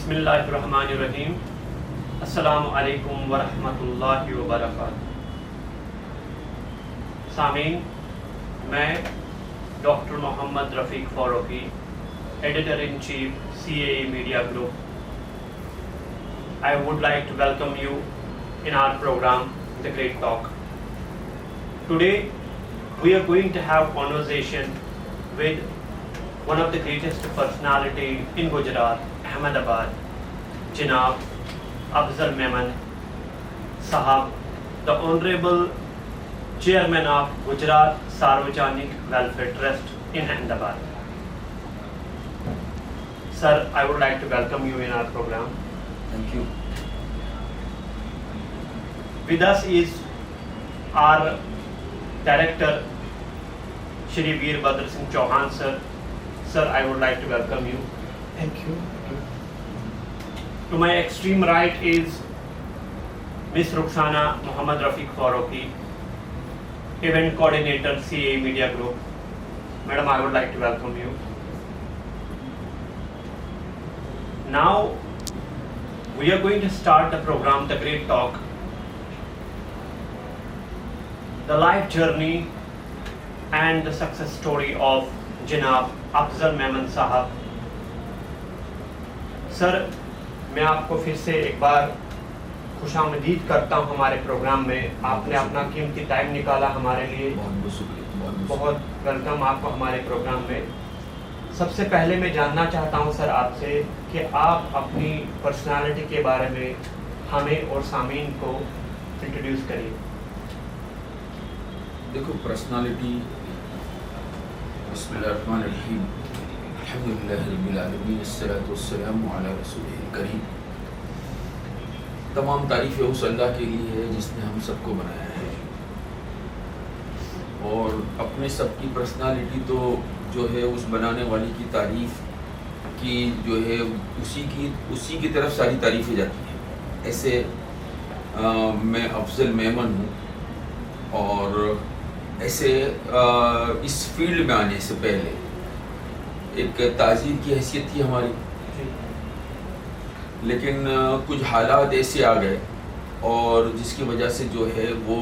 بسم اللہ الرحمن الرحیم. السلام علیکم ورحمۃ اللہ وبرکاتہ. سامعین، میں doctor Mohammad Rafiq Farooqui, editor in chief CAE media group. I would like to welcome you in our program, The Great Talk. Today, we are going to have conversation with one of the greatest personality in Gujarat, Ahmedabad, Janab Afzal Memon Sahab, the Honorable Chairman of Gujarat Sarvajanik Welfare Trust in Ahmedabad. Sir, I would like to welcome you in our program. Thank you. With us is our director, Shri Veerbhadra Singh Chauhan sir. Sir, I would like to welcome you. Thank you. To my extreme right is Miss Rukhsana Muhammad Rafiq Faroqi, Event Coordinator, CAE Media Group. Madam, I would like to welcome you. Now, we are going to start the program, The Great Talk. The life journey and the success story of Janab Afzal Memon Sahab. سر، میں آپ کو پھر سے ایک بار خوش آمدید کرتا ہوں ہمارے پروگرام میں. آپ نے اپنا قیمتی ٹائم نکالا ہمارے لیے. بہت بہت شکریہ. بہت ویلکم آپ کو ہمارے پروگرام میں. سب سے پہلے میں جاننا چاہتا ہوں سر آپ سے کہ آپ اپنی پرسنالٹی کے بارے میں ہمیں اور سامعین کو انٹروڈیوس کریے. دیکھو، پرسنالٹی، بسم اللہ الرحمن الرحیم، الحمدللہ رب العالمین، الصلاۃ والسلام علی رسولہ الکریم. تمام تعریفیں اس اللہ کے لیے ہے جس نے ہم سب کو بنایا ہے، اور اپنے سب کی پرسنالٹی تو جو ہے اس بنانے والی کی تعریف کی جو ہے اسی کی طرف ساری تعریفیں جاتی ہیں. ایسے میں افضل میمن ہوں، اور ایسے اس فیلڈ میں آنے سے پہلے ایک تاجر کی حیثیت تھی ہماری، لیکن کچھ حالات ایسے آ گئے اور جس کی وجہ سے جو ہے وہ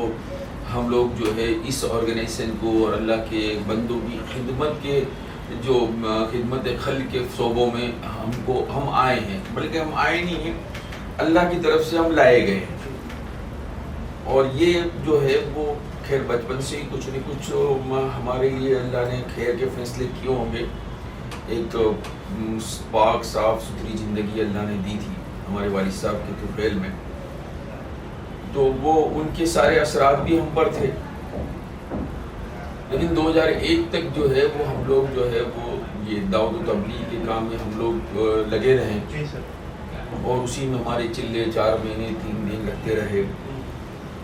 ہم لوگ جو ہے اس آرگنائزیشن کو اور اللہ کے بندوں کی خدمت کے جو خدمت خلق کے شعبوں میں ہم آئے ہیں، بلکہ ہم آئے نہیں ہیں، اللہ کی طرف سے ہم لائے گئے ہیں. اور یہ جو ہے وہ خیر بچپن سے ہی کچھ نہ کچھ ہمارے لیے اللہ نے خیر کے فیصلے کیے ہوں گے. ایک پاک صاف ستھری زندگی اللہ نے دی تھی ہمارے والد صاحب کے طفیل میں، تو وہ ان کے سارے اثرات بھی ہم پر تھے. لیکن 2001 تک جو ہے وہ ہم لوگ جو ہے وہ یہ دعوت و تبلیغ کے کام میں ہم لوگ لگے رہے، اور اسی میں ہمارے چلے 4 مہینے 3 دن لگتے رہے.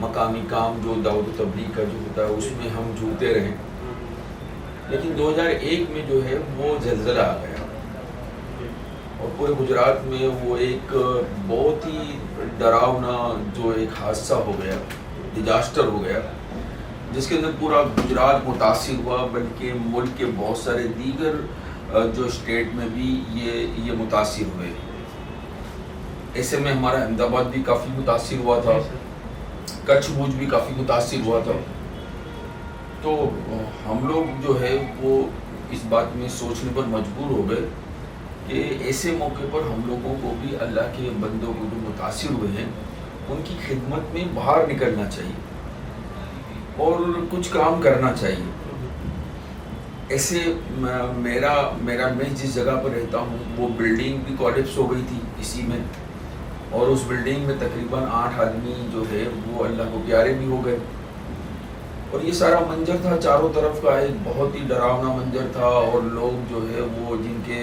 مقامی کام جو دعوت و تبلیغ کا جو ہوتا ہے اس میں ہم جھوٹتے رہے. لیکن 2001 میں جو ہے وہ زلزلہ آ گیا، اور پورے گجرات میں وہ ایک بہت ہی ڈراؤنا جو ایک حادثہ ہو گیا، ڈیزاسٹر ہو گیا، جس کے اندر پورا گجرات متاثر ہوا، بلکہ ملک کے بہت سارے دیگر جو اسٹیٹ میں بھی یہ متاثر ہوئے. ایسے میں ہمارا احمد آباد بھی کافی متاثر ہوا تھا، کچھ بھوج بھی کافی متاثر ہوا تھا. تو ہم لوگ جو ہے وہ اس بات میں سوچنے پر مجبور ہو گئے کہ ایسے موقع پر ہم لوگوں کو بھی اللہ کے بندوں کو جو متاثر ہوئے ہیں ان کی خدمت میں باہر نکلنا چاہیے اور کچھ کام کرنا چاہیے. ایسے میں جس جگہ پر رہتا ہوں وہ بلڈنگ بھی کولیپس ہو گئی تھی اسی میں، اور اس بلڈنگ میں تقریباً 8 آدمی جو ہے وہ اللہ کو پیارے بھی ہو گئے. اور یہ سارا منظر تھا چاروں طرف کا ایک بہت ہی ڈراؤنا منظر تھا، اور لوگ جو ہے وہ جن کے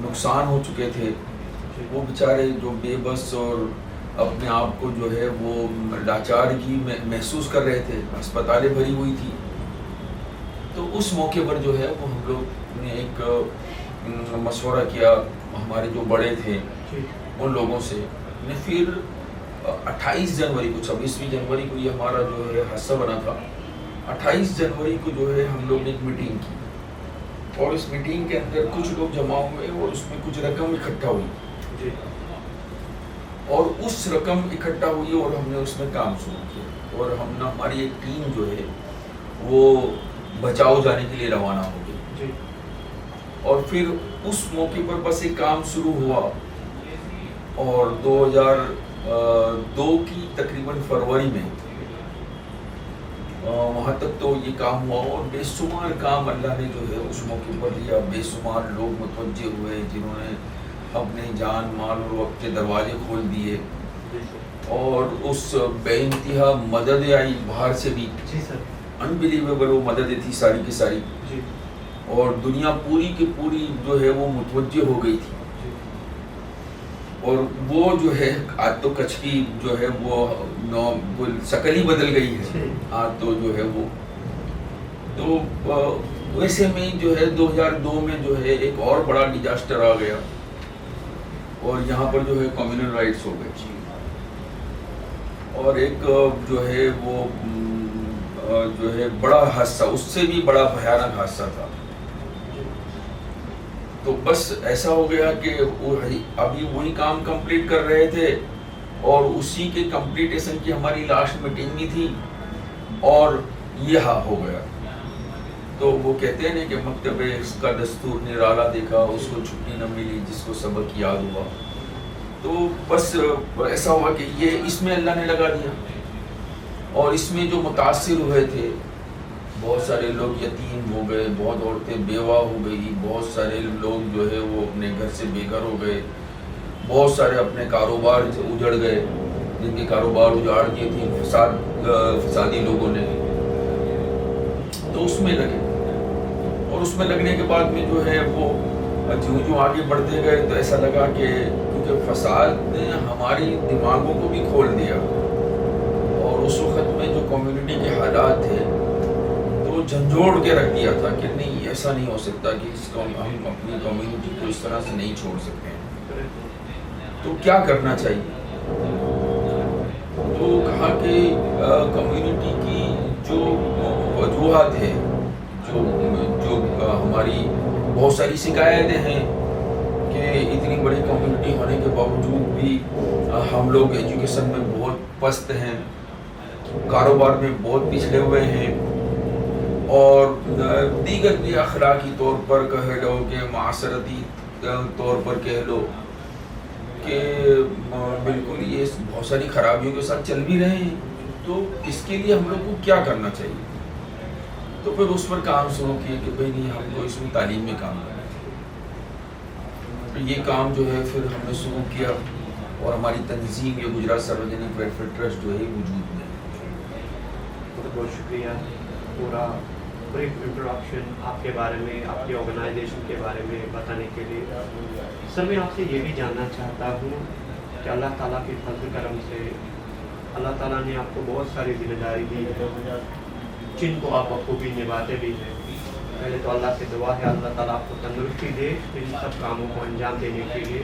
نقصان ہو چکے تھے وہ بیچارے جو بے بس اور اپنے آپ کو جو ہے وہ لاچارگی محسوس کر رہے تھے، ہسپتالیں بھری ہوئی تھی. تو اس موقع پر جو ہے وہ ہم لوگ نے ایک مشورہ کیا ہمارے جو بڑے تھے ان لوگوں سے. پھر 28 جنوری کو 26 جنوری کو یہ ہمارا جو ہے حادثہ بنا تھا. 28 جنوری کو جو ہے ہم لوگ نے ایک میٹنگ کی، اور اس میٹنگ کے اندر کچھ لوگ جمع ہوئے اور اس میں کچھ رقم اکٹھا ہوئی. اور اس رقم اکٹھا ہوئی اور ہم نے اس میں کام شروع کیا، اور ہم نے ہماری ایک ٹیم جو ہے وہ بچاؤ جانے کے لیے روانہ ہو گئی، اور پھر اس موقع پر بس ایک کام شروع ہوا، اور 2002 کی تقریباً فروری میں وہاں تک تو یہ کام ہوا، اور بے شمار کام اللہ نے جو ہے اس موقع پر لیا، بے شمار لوگ متوجہ ہوئے جنہوں نے اپنے جان مال اور وقت کے دروازے کھول دیے، اور اس بے انتہا مدد آئی باہر سے بھی، انبلیویبل وہ مدد تھی ساری کی ساری، اور دنیا پوری کی پوری جو ہے وہ متوجہ ہو گئی تھی، اور وہ جو ہے آج تو کچھ کی جو ہے وہ شکل ہی بدل گئی ہے، آج تو جو ہے وہ تو ویسے میں جو ہے 2002 میں جو ہے ایک اور بڑا ڈیزاسٹر آ گیا، اور یہاں پر جو ہے کمیونل رائٹس ہو گئے، اور ایک جو ہے وہ جو ہے بڑا حادثہ، اس سے بھی بڑا بھیانک حادثہ تھا، تو بس ایسا ہو گیا کہ ابھی وہی کام کمپلیٹ کر رہے تھے، اور اسی کے کمپلیٹیشن کی ہماری لاسٹ میٹنگ بھی تھی، اور یہ ہو گیا، تو وہ کہتے ہیں کہ مکتب اس کا دستور نرالا دیکھا، اس کو چھٹی نہ ملی جس کو سبق یاد ہوا، تو بس ایسا ہوا کہ یہ اس میں اللہ نے لگا دیا، اور اس میں جو متاثر ہوئے تھے بہت سارے لوگ یتیم ہو گئے، بہت عورتیں بیوہ ہو گئی، بہت سارے لوگ جو ہے وہ اپنے گھر سے بے گھر ہو گئے، بہت سارے اپنے کاروبار سے اجڑ گئے، جن کے کاروبار اجاڑ دیے تھے فسادی لوگوں نے، تو اس میں لگے، اور اس میں لگنے کے بعد میں جو ہے وہ جو آگے بڑھتے گئے تو ایسا لگا کہ کیونکہ فساد نے ہماری دماغوں کو بھی کھول دیا، اور اس وقت میں جو کمیونٹی کے حالات تھے تو جھنجھوڑ کے رکھ دیا تھا کہ نہیں ایسا نہیں ہو سکتا کہ اس کو ہم اپنی کمیونٹی کو اس طرح سے نہیں چھوڑ سکتے ہیں، تو کیا کرنا چاہیے، تو کہا کہ کمیونٹی کی جو وجوہات ہیں، جو ہماری بہت ساری شکایتیں ہیں کہ اتنی بڑی کمیونٹی ہونے کے باوجود بھی ہم لوگ ایجوکیشن میں بہت پست ہیں، کاروبار میں بہت پچھڑے ہوئے ہیں، اور دیگر بھی اخلاقی طور پر کہہ لو کہ معاشرتی طور پر کہہ لو کہ بالکل یہ بہت ساری خرابیوں کے ساتھ چل بھی رہے ہیں، تو اس کے لیے ہم لوگ کو کیا کرنا چاہیے، تو پھر اس پر کام شروع کیے کہ بھئی نہیں ہم کو اس میں تعلیم میں کام کرنا چاہیے، یہ کام جو ہے پھر ہم نے شروع کیا، اور ہماری تنظیم یہ گجرات ساروجنک ویلفیئر ٹرسٹ جو ہے وجود میں۔ بہت بہت شکریہ، پورا بریف انٹروڈکشن آپ کے بارے میں، آپ کی آرگنائزیشن کے بارے میں بتانے کے لیے۔ سر میں آپ سے یہ بھی جاننا چاہتا ہوں کہ اللہ تعالیٰ کے فضل کرم سے اللہ تعالیٰ نے آپ کو بہت ساری ذمہ داری دی ہے جن کو آپ بخوبی نبھاتے بھی ہیں۔ پہلے تو اللہ سے دعا ہے اللہ تعالیٰ آپ کو تندرستی دے ان سب کاموں کو انجام دینے کے لیے۔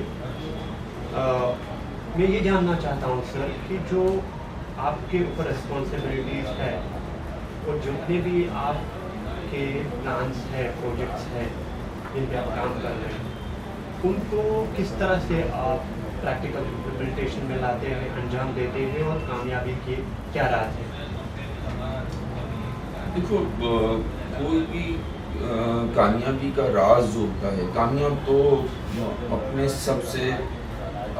میں یہ جاننا چاہتا ہوں سر کہ جو آپ کے اوپر رسپانسبلٹیز ہے اور جتنے بھی آپ کے پلانس ہیں، پروجیکٹس ہیں جن پہ آپ کام کر رہے ہیں، ان کو کس طرح سے آپ پریکٹیکل امپلیمنٹیشن میں لاتے ہیں، انجام دیتے ہیں، اور کامیابی کی کیا راز ہے؟ دیکھو کوئی بھی کامیابی کا راز جو ہوتا ہے، کامیاب تو اپنے سب سے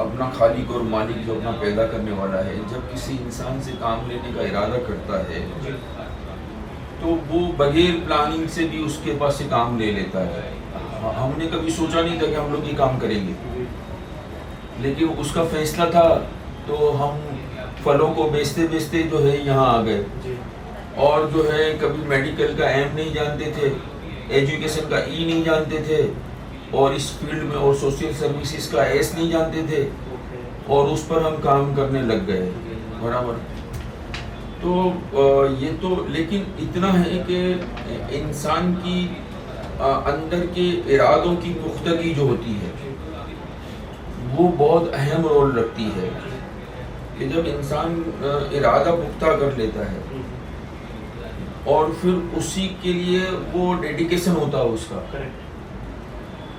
اپنا خالق اور مالک جو اپنا پیدا کرنے والا ہے، جب کسی انسان سے کام لینے کا ارادہ کرتا ہے تو وہ بغیر پلاننگ سے بھی اس کے پاس سے کام لے لیتا ہے۔ ہم نے کبھی سوچا نہیں تھا کہ ہم لوگ یہ کام کریں گے، لیکن اس کا فیصلہ تھا، تو ہم پھلوں کو بیچتے بیچتے جو ہے یہاں آ گئے، اور جو ہے کبھی میڈیکل کا ایم نہیں جانتے تھے، ایجوکیشن کا ای نہیں جانتے تھے، اور اس فیلڈ میں اور سوشل سروسز کا ایس نہیں جانتے تھے، اور اس پر ہم کام کرنے لگ گئے برابر۔ تو یہ تو لیکن اتنا ہے کہ انسان کی اندر کے ارادوں کی پختگی جو ہوتی ہے وہ بہت اہم رول رکھتی ہے، کہ جب انسان ارادہ پختہ کر لیتا ہے اور پھر اسی کے لیے وہ ڈیڈیکیشن ہوتا ہے اس کا،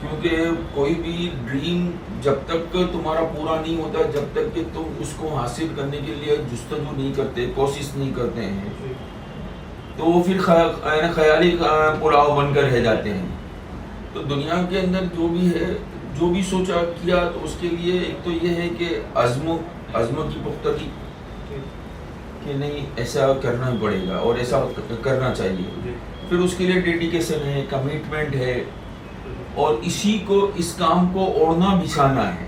کیونکہ کوئی بھی ڈریم جب تک تمہارا پورا نہیں ہوتا، جب تک کہ تم اس کو حاصل کرنے کے لیے جستجو نہیں کرتے، کوشش نہیں کرتے ہیں، تو وہ پھر خیالی پلاؤ بن کر رہ جاتے ہیں. تو دنیا کے اندر جو بھی ہے، جو بھی سوچا کیا، تو اس کے لیے ایک تو یہ ہے کہ عزم کی پختگی کہ نہیں ایسا کرنا پڑے گا اور ایسا کرنا چاہیے. پھر اس کے لیے ڈیڈیکیشن ہے، کمٹمنٹ ہے، اور اس کام کو اوڑھنا بچھانا ہے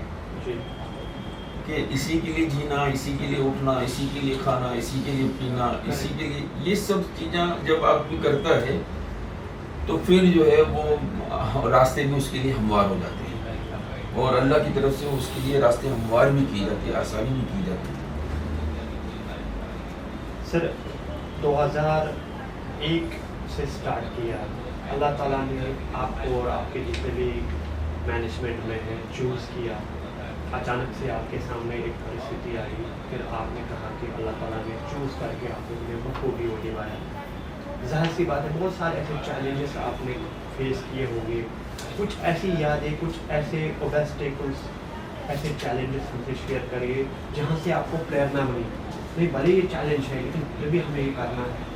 کہ اسی کے لیے جینا، اسی کے لیے اٹھنا، اسی کے لیے کھانا، اسی کے لیے پینا، اسی کے لیے یہ سب چیزیں جب آدمی کرتا ہے تو پھر جو ہے وہ راستے بھی اس کے لیے ہموار ہو جاتے ہیں، اور اللہ کی طرف سے اس کے لیے راستے ہموار بھی کی جاتی ہے، آسانی بھی کی جاتی ہے. سر 2001 سے سٹارٹ کیا، اللہ تعالیٰ نے آپ کو اور آپ کے جتنے بھی مینجمنٹ میں ہیں چوز کیا. اچانک سے آپ کے سامنے ایک پریستھتی آئی، پھر آپ نے کہا کہ اللہ تعالیٰ نے چوز کر کے آپ کو بخوبی ہو نبھایا. ظاہر سی بات ہے بہت سارے ایسے چیلنجز آپ نے فیس کیے ہوں گے، کچھ ایسی یادیں، کچھ ایسے اوبسٹیکلس، ایسے چیلنجز ہم سے شیئر کریے جہاں سے آپ کو پریرنا ملی. نہیں بھلے یہ چیلنج ہے لیکن پھر بھی ہمیں یہ کرنا ہے.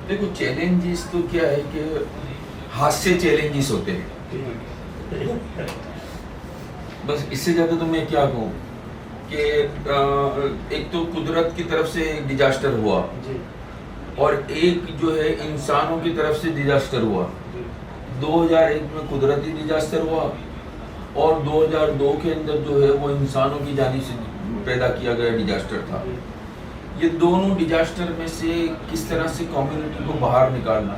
دیکھو چیلنجز تو کیا ہے کہ ہاتھ سے چیلنجز ہوتے ہیں، بس اس سے زیادہ تو میں کیا کہوں کہ ایک تو قدرت کی طرف سے ایک ڈیزاسٹر ہوا، اور ایک جو ہے انسانوں کی طرف سے ڈیزاسٹر ہوا. 2001 میں قدرتی ڈیزاسٹر ہوا، اور 2002 کے اندر جو ہے وہ انسانوں کی جانب سے پیدا کیا گیا ڈیزاسٹر تھا. یہ دونوں ڈیزاسٹر میں سے کس طرح سے کمیونٹی کو باہر نکالنا،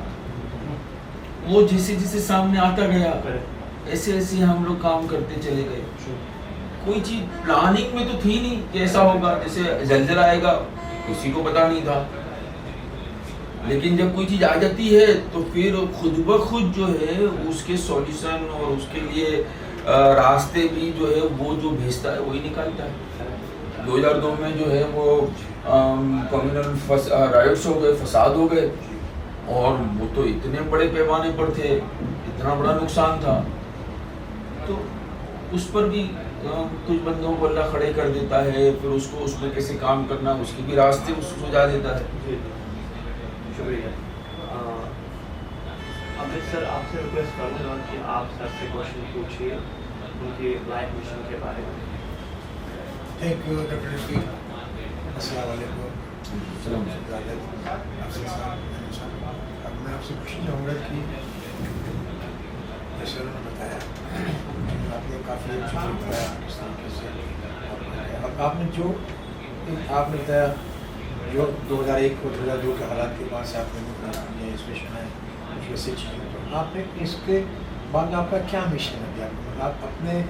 وہ جیسے جیسے سامنے آتا گیا ایسے ایسے ہم لوگ کام کرتے چلے گئے. کوئی چیز پلاننگ میں تو تھی نہیں کہ ایسا ہوگا، جیسے زلزلہ آئے گا کسی کو پتا نہیں تھا، لیکن جب کوئی چیز آ جاتی ہے تو پھر خود بخود جو ہے اس کے سولوشن اور اس کے لیے راستے بھی جو ہے وہ جو بھیجتا ہے وہی نکالتا ہے. 2002 میں جو ہے وہ کمیونل رائٹس ہو گئے، فساد ہو گئے، اور وہ تو اتنے بڑے پیمانے پر تھے، اتنا بڑا نقصان تھا. تو اس پر بھی کچھ بندوں کو اللہ کھڑے کر دیتا ہے، پھر اس کو اس میں کیسے کام کرنا اس کے بھی راستے اس کو سجا دیتا ہے. شکریہ. اب سر آپ سے ریکویسٹ کروں گا کہ آپ سر سے کوشچن پوچھیے ان کے لائف مشن کے بارے میں. Thank you. ڈیفینیٹلی. السلام علیکم. السلام. اب میں آپ سے پوچھنا چاہوں گا کہ جیسے انہوں نے بتایا آپ نے کافی اچھا بتایا اس طریقے سے. اب آپ نے جو آپ نے بتایا جو 2001 اور 2002 کے حالات کے بعد سے آپ نے یہ انسپریشن ہے کچھ ویسے چیزیں، تو آپ نے اس کے بعد آپ کا کیا مشن ہے؟ آپ اپنے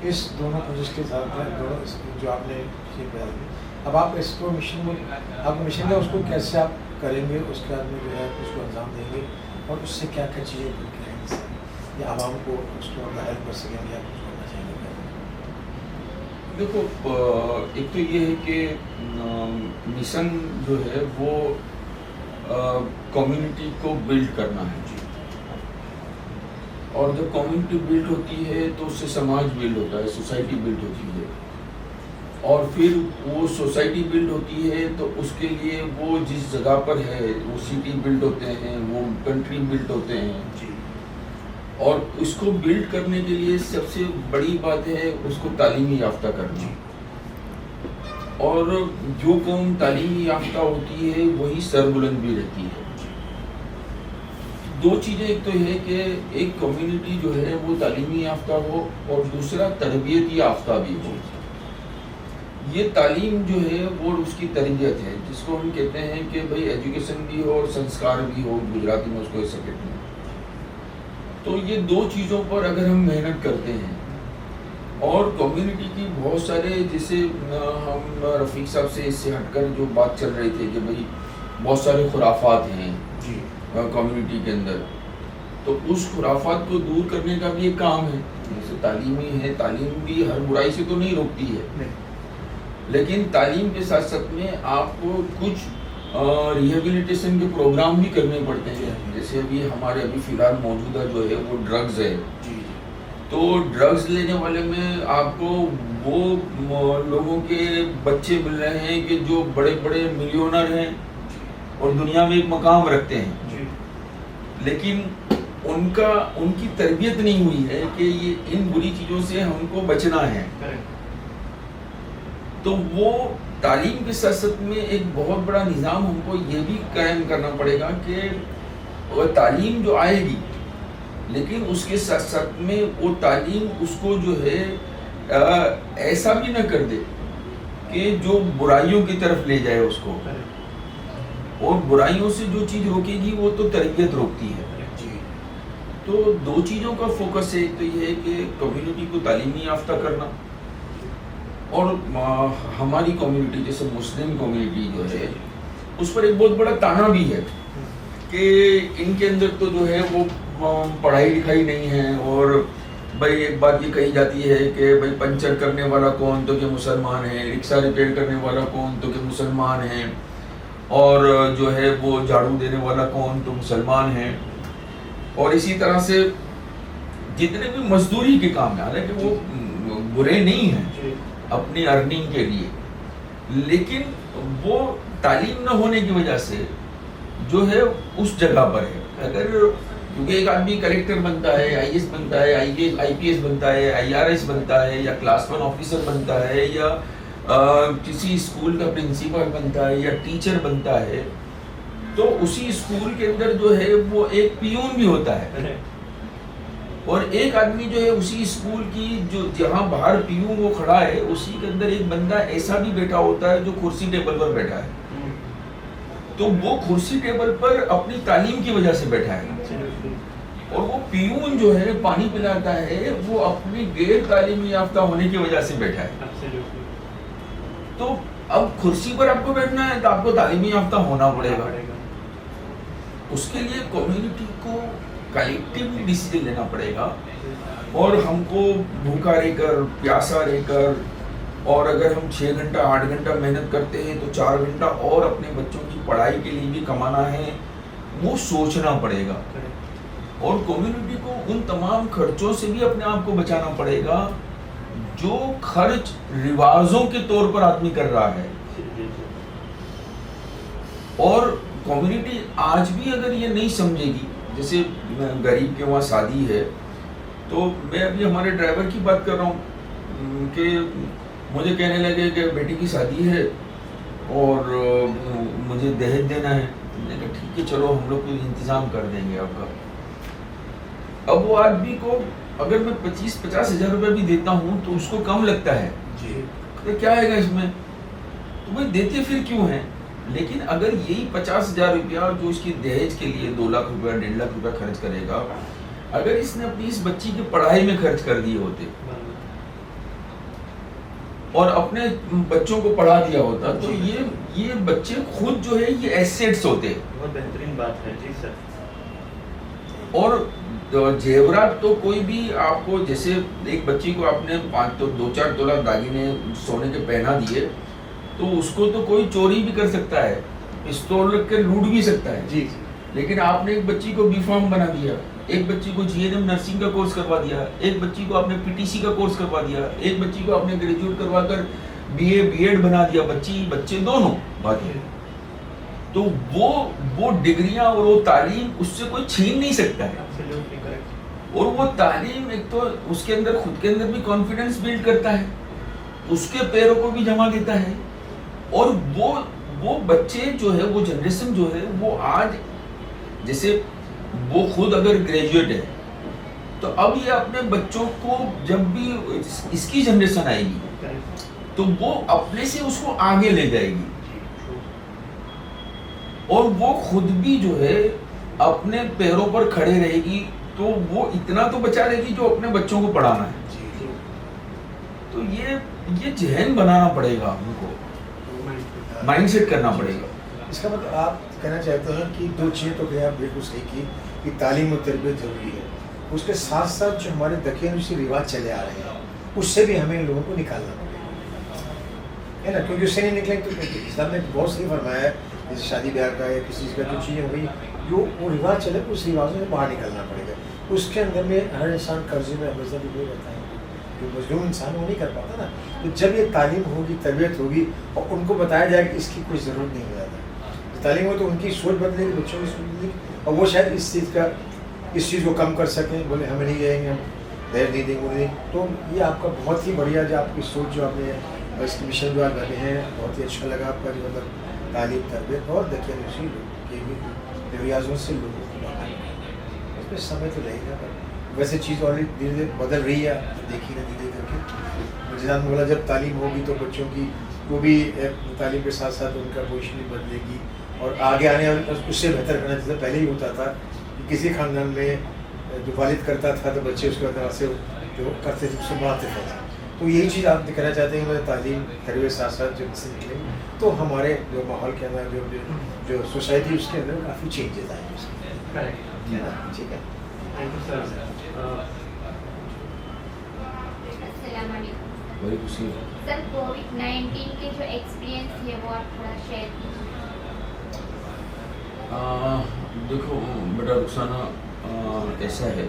اس دونوں پروجیکٹ کے ساتھ دونوں جو آپ نے اب آپ اس کو مشن میں آپ کا مشن ہے اس کو کیسے آپ کریں گے، اس کے بعد میں جو ہے اس کو انجام دیں گے، اور اس سے کیا کیا چیزیں کریں گے یا عوام کو اس کو ہیلپ کر سکیں گے، آپ اس کو کرنا چاہیں گے؟ دیکھو ایک تو یہ ہے کہ مشن جو ہے وہ کمیونٹی کو بلڈ کرنا ہے، اور جب کمیونٹی بلڈ ہوتی ہے تو اس سے سماج بلڈ ہوتا ہے، سوسائٹی بلڈ ہوتی ہے، اور پھر وہ سوسائٹی بلڈ ہوتی ہے تو اس کے لیے وہ جس جگہ پر ہے وہ سٹی بلڈ ہوتے ہیں، وہ کنٹری بلڈ ہوتے ہیں. اور اس کو بلڈ کرنے کے لیے سب سے بڑی بات ہے اس کو تعلیمی یافتہ کرنا، اور جو قوم تعلیمی یافتہ ہوتی ہے وہی سربلند بھی رہتی ہے. دو چیزیں، ایک تو یہ ہے کہ ایک کمیونٹی جو ہے وہ تعلیمی یافتہ ہو، اور دوسرا تربیتی یافتہ بھی ہو. یہ تعلیم جو ہے وہ اس کی تربیت ہے، جس کو ہم کہتے ہیں کہ بھئی ایجوکیشن بھی ہو اور سنسکار بھی ہو، گجراتی میں اس کو ایسا کہتے ہیں. تو یہ دو چیزوں پر اگر ہم محنت کرتے ہیں، اور کمیونٹی کی بہت سارے، جیسے ہم رفیق صاحب سے اس سے ہٹ کر جو بات چل رہے تھے کہ بھئی بہت سارے خرافات ہیں کمیونٹی کے اندر، تو اس خرافات کو دور کرنے کا بھی ایک کام ہے. جیسے تعلیمی ہے، تعلیم بھی ہر برائی سے تو نہیں روکتی ہے، لیکن تعلیم کے ساتھ ساتھ میں آپ کو کچھ ریہیبلیٹیشن کے پروگرام بھی کرنے پڑتے ہیں. جیسے ابھی ہمارے فی الحال موجودہ جو ہے وہ ڈرگز ہے. تو ڈرگز لینے والے میں آپ کو وہ لوگوں کے بچے مل رہے ہیں کہ جو بڑے بڑے ملینر ہیں اور دنیا میں ایک مقام رکھتے ہیں, لیکن ان کی تربیت نہیں ہوئی ہے کہ یہ ان بری چیزوں سے ہم کو بچنا ہے. تو وہ تعلیم کے ساتھ ساتھ میں ایک بہت بڑا نظام ہم کو یہ بھی قائم کرنا پڑے گا کہ وہ تعلیم جو آئے گی, لیکن اس کے ساتھ ساتھ میں وہ تعلیم اس کو جو ہے ایسا بھی نہ کر دے کہ جو برائیوں کی طرف لے جائے اس کو, اور برائیوں سے جو چیز روکے گی وہ تو تربیت روکتی ہے. تو دو چیزوں کا فوکس ہے. ایک تو یہ ہے کہ کمیونٹی کو تعلیمی یافتہ کرنا, اور ہماری کمیونٹی جیسے مسلم کمیونٹی جو ہے اس پر ایک بہت بڑا تانا بھی ہے کہ ان کے اندر تو جو ہے وہ پڑھائی لکھائی نہیں ہے. اور بھائی ایک بات یہ کہی جاتی ہے کہ بھائی پنچر کرنے والا کون تو کہ مسلمان ہے, رکشہ ریپیئر کرنے والا کون تو کہ مسلمان ہے, اور جو ہے وہ جھاڑو دینے والا کون تو مسلمان ہے. اور اسی طرح سے جتنے بھی مزدوری کے کام ہیں, حالانکہ وہ برے نہیں ہیں اپنی ارننگ کے لیے, لیکن وہ تعلیم نہ ہونے کی وجہ سے جو ہے اس جگہ پر ہے. اگر کیونکہ ایک آدمی کلیکٹر بنتا ہے, آئی ایس بنتا ہے, آئی پی ایس بنتا ہے, آئی آر ایس بنتا ہے, یا کلاس 1 آفیسر بنتا ہے, یا کسی اسکول کا پرنسپل بنتا ہے, یا ٹیچر بنتا ہے, تو اسی اسکول کے اندر جو ہے وہ ایک پیون بھی ہوتا ہے. اور ایک آدمی جو ہے اسی اسکول کی جو جہاں باہر پیون وہ کھڑا ہے اسی کے اندر ایک بندہ ایسا بھی بیٹھا ہوتا ہے جو کرسی ٹیبل پر بیٹھا ہے. تو وہ کرسی ٹیبل پر اپنی تعلیم کی وجہ سے بیٹھا ہے, اور وہ پیون جو ہے پانی پلاتا ہے وہ اپنی غیر تعلیمی یافتہ ہونے کی وجہ سے بیٹھا ہے. تو اب کرسی پر آپ کو بیٹھنا ہے تو آپ کو تعلیمی یافتہ ہونا پڑے گا. اس کے لیے کمیونٹی کو کلیکٹیولی ڈیسیجن لینا پڑے گا, اور ہم کو بھوکا رہ کر, پیاسا رہ کر, اور اگر ہم 6 گھنٹہ 8 گھنٹہ محنت کرتے ہیں تو 4 گھنٹہ اور اپنے بچوں کی پڑھائی کے لیے بھی کمانا ہے, وہ سوچنا پڑے گا. اور کمیونٹی کو ان تمام خرچوں سے بھی اپنے آپ کو بچانا پڑے گا جو خرچ رواجوں کے طور پر آدمی کر رہا ہے. اور کمیونٹی آج بھی اگر یہ نہیں سمجھے گی, جیسے غریب کے وہاں شادی ہے, تو میں ابھی ہمارے ڈرائیور کی بات کر رہا ہوں کہ مجھے کہنے لگے کہ بیٹی کی شادی ہے اور مجھے دہیج دینا ہے. میں نے کہا ٹھیک ہے چلو ہم لوگ کوئی انتظام کر دیں گے آپ کا. اب وہ آدمی کو اگر میں 25-50 ہزار روپے بھی دیتا ہوں تو اس کو کم لگتا ہے, کیا ہے گا اس میں, تو بھائی دیتے پھر کیوں ہیں. لیکن اگر یہی 50,000 روپیہ جو اس کی دہیج کے لیے 2 لاکھ روپیہ 1.5 لاکھ روپیہ خرچ کرے گا, اگر اس نے اپنی اس بچی کی پڑھائی میں خرچ کر دیے ہوتے اور اپنے بچوں کو پڑھا دیا ہوتا تو یہ بچے خود جو ہے یہ ایسیٹس ہوتے. بہت بہترین بات ہے. جی سر. اور زیورات تو کوئی بھی آپ کو, جیسے ایک بچی کو آپ نے 2-4 تولہ داگینے سونے کے پہنا دیے تو اس کو تو کوئی چوری بھی کر سکتا ہے, پستول رکھ کے لوٹ بھی سکتا ہے. جی. لیکن آپ نے ایک بچی کو بی فارم بنا دیا, ایک بچی کو GNM نرسنگ کا کورس کروا دیا, ایک بچی کو آپ نے PTC کا کورس کروا دیا, ایک بچی کو آپ نے گریجویٹ کروا کر BA BEd بنا دیا, بچے دونوں بات ہے. تو وہ ڈگریاں اور وہ تعلیم اس سے کوئی چھین نہیں سکتا ہے. اور وہ تعلیم ایک تو اس کے اندر خود کے اندر بھی کانفیڈنس بلڈ کرتا ہے, اس کے پیروں کو بھی جمع دیتا ہے. اور وہ بچے جو ہے, وہ جنریشن جو ہے, وہ آج جیسے وہ خود اگر گریجویٹ ہے تو اب یہ اپنے بچوں کو جب بھی اس کی جنریشن آئے گی تو وہ اپنے سے اس کو آگے لے جائے گی, اور وہ خود بھی جو ہے اپنے پیروں پر کھڑے رہے گی. تو وہ اتنا تو بچا رہے گی جو اپنے بچوں کو پڑھانا ہے. تو یہ ذہن بنانا پڑے گا, ہم کو مائنڈ سیٹ کرنا پڑے گا. اس کا مطلب آپ کہنا چاہتے ہیں کہ 2 چیزیں تو کہ آپ بالکل صحیح کی کہ تعلیم و تربیت ضروری ہے, اس کے ساتھ ساتھ جو ہمارے دکھینوسی رواج چلے آ رہے ہیں اس سے بھی ہمیں ان لوگوں کو نکالنا پڑے گا, ہے نا, کیونکہ اس سے نہیں نکلیں تو اسلام نے بہت صحیح فرمایا ہے جیسے شادی بیاہ کا یا کسی چیز کا جو چیزیں ہوئی جو وہ رواج چلے اس رواجوں سے باہر نکلنا پڑے گا. اس کے اندر میں ہر انسان قرضے میں عمزہ بھی نہیں رہتا ہے, جو مظلوم انسان وہ نہیں کر پاتا نا. تو جب یہ تعلیم ہوگی, تربیت ہوگی اور ان کو بتایا جائے کہ اس کی کوئی ضرورت نہیں ہو جاتا. تعلیم ہو تو ان کی سوچ بدلے گی, بچوں کی سوچ بدلے گی, اور وہ شاید اس چیز کو کم کر سکیں. بولے ہمیں نہیں جائیں گے, ہم دہر نہیں دیں گے. تو یہ آپ کا بہت ہی بڑھیا جو آپ کی سوچ جو آپ نے اس کی مشن جو آپ لگے ہیں, بہت ہی اچھا لگا آپ کا جو مطلب تعلیم تربیت اور دیکھیے اسی کے ریاضوں سے لوگوں کو اس میں سمے تو لگے گا. پر ویسے چیز آلریڈی دھیرے دھیرے بدل رہی ہے, دیکھی نہ دھیرے کر کے. جناب بولا جب تعلیم ہوگی تو بچوں کی وہ بھی تعلیم کے ساتھ ساتھ ان کا پوزیشن بھی بدلے گی اور آگے آنے والے اس سے بہتر کرنا. جیسے پہلے ہی ہوتا تھا کہ کسی خاندان میں جو والد کرتا تھا تو بچے اس کے بعد سے جو کرتے تھے اس سے بڑھاتے تھے. تو یہی چیز آپ کہنا چاہتے ہیں کہ تعلیم تربیت ساتھ ساتھ جب سے نکلیں تو ہمارے جو ماحول کے اندر جو سوسائٹی اس کے اندر کافی چینجز آئیں گے. ٹھیک ہے, تھینک یو سر. السلام علیکم وعلیکم السلام. سر. کووڈ-19 کے جو ایکسپیرینس ہے وہ آپ تھوڑا شیئر کیجیے. دیکھو بیٹا رخسانہ, ایسا ہے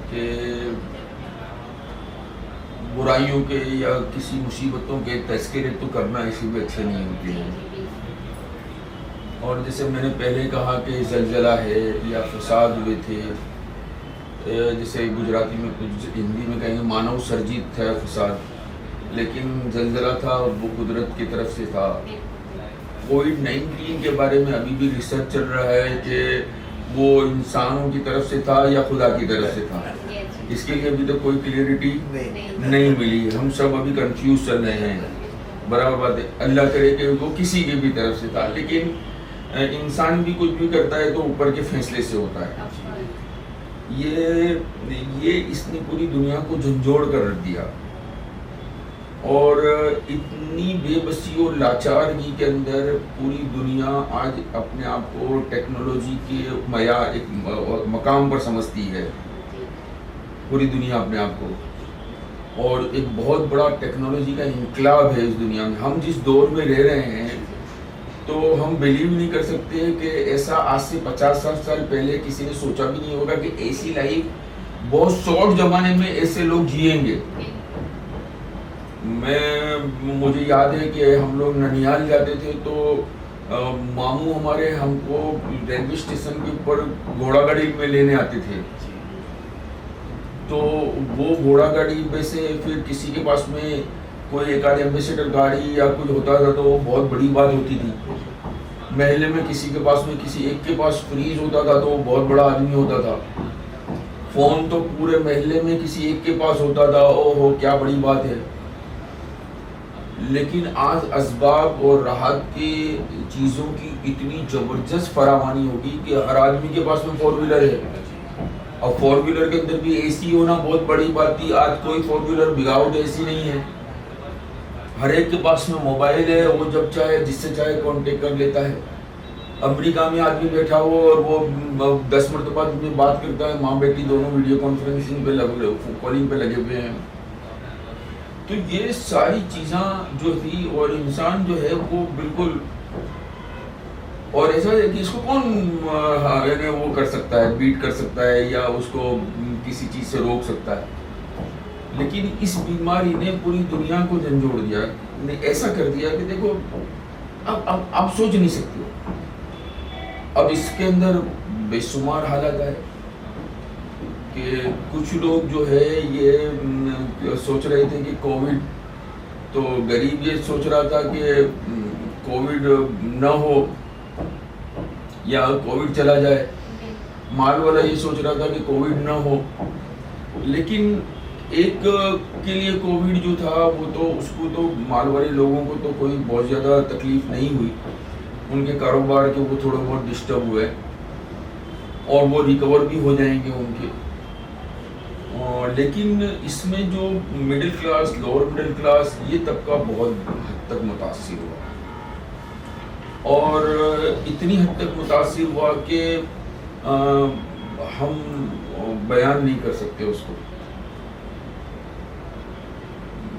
کہ برائیوں کے یا کسی مصیبتوں کے تذکرے تو کرنا ایسی بھی اچھے نہیں ہوتے ہیں. اور جیسے میں نے پہلے کہا کہ زلزلہ ہے یا فساد ہوئے تھے, جیسے گجراتی میں کچھ ہندی میں کہیں گے مانو سرجیت تھا فساد, لیکن زلزلہ تھا وہ قدرت کی طرف سے تھا. کووڈ-19 کے بارے میں ابھی بھی ریسرچ چل رہا ہے کہ وہ انسانوں کی طرف سے تھا یا خدا کی طرف سے تھا. اس کے لیے ابھی تک کوئی کلیئرٹی نہیں ملی. ہم سب ابھی کنفیوز چل رہے ہیں. برابر بات ہے, اللہ کرے کہ وہ کسی کی بھی طرف سے تھا, لیکن انسان بھی کچھ بھی کرتا ہے تو اوپر کے فیصلے سے ہوتا ہے. یہ اس نے پوری دنیا کو جھنجھوڑ کر رکھ دیا اور اتنی بے بسی اور لاچارگی کے اندر پوری دنیا آج اپنے آپ کو ٹیکنالوجی کے معیار ایک مقام پر سمجھتی ہے. پوری دنیا اپنے آپ کو, اور ایک بہت بڑا ٹیکنالوجی کا انقلاب ہے اس دنیا میں. ہم جس دور میں رہ رہے ہیں تو ہم بلیو نہیں کر سکتے کہ ایسا آج سے 50-60 سال پہلے کسی نے سوچا بھی نہیں ہوگا کہ ایسی لائف بہت شارٹ زمانے میں ایسے لوگ جئیں گے. مجھے یاد ہے کہ ہم لوگ ننیال جاتے تھے تو ماموں ہمارے ہم کو ریلوے اسٹیشن کے اوپر گھوڑا گاڑی میں لینے آتے تھے. تو وہ گھوڑا گاڑی میں سے پھر کسی کے پاس میں کوئی ایک آدھ ایمبیسیڈر گاڑی یا کچھ ہوتا تھا تو وہ بہت بڑی بات ہوتی تھی. محلے میں کسی کے پاس میں کسی ایک کے پاس فریج ہوتا تھا تو وہ بہت بڑا آدمی ہوتا تھا. فون تو پورے محلے میں کسی ایک کے پاس ہوتا تھا, او ہو کیا بڑی بات ہے. لیکن آج اسباب اور راحت کی چیزوں کی اتنی زبردست فراوانی ہوگی کہ ہر آدمی کے پاس میں 4 ویلر ہے, اور 4 ویلر کے اندر بھی اے سی ہونا بہت بڑی بات تھی. آج کوئی 4 ویلر بغاؤٹ اے سی نہیں ہے. ہر ایک کے پاس میں موبائل ہے, وہ جب چاہے جس سے چاہے کانٹیکٹ کر لیتا ہے. امریکہ میں آدمی بیٹھا ہو اور وہ 10 مرتبہ میں بات کرتا ہے, ماں بیٹی دونوں ویڈیو کانفرنسنگ پہ کالنگ پہ لگے ہوئے ہیں. تو یہ ساری چیزاں جو تھی, اور انسان جو ہے وہ بالکل, اور ایسا ہے کہ اس کو کون وہ کر سکتا ہے, بیٹ کر سکتا ہے یا اس کو کسی چیز سے روک سکتا ہے. لیکن اس بیماری نے پوری دنیا کو جھنجھوڑ دیا, نے ایسا کر دیا کہ دیکھو اب آپ سوچ نہیں سکتے. اب اس کے اندر بے شمار حالات ہے کہ کچھ لوگ جو ہے یہ سوچ رہے تھے کہ کووڈ, تو غریب یہ سوچ رہا تھا کہ کووڈ نہ ہو یا کووڈ چلا جائے. مال والا یہ سوچ رہا تھا کہ کووڈ نہ ہو. لیکن ایک کے لیے کووڈ جو تھا وہ تو اس کو تو مال والے لوگوں کو تو کوئی بہت زیادہ تکلیف نہیں ہوئی. ان کے کاروبار کے وہ تھوڑا بہت ڈسٹرب ہوئے اور وہ ریکور بھی ہو جائیں گے ان کے. لیکن اس میں جو middle class, lower middle class, یہ طبقہ بہت حد تک متاثر ہوا, اور اتنی حد تک متاثر ہوا کہ ہم بیان نہیں کر سکتے اس کو.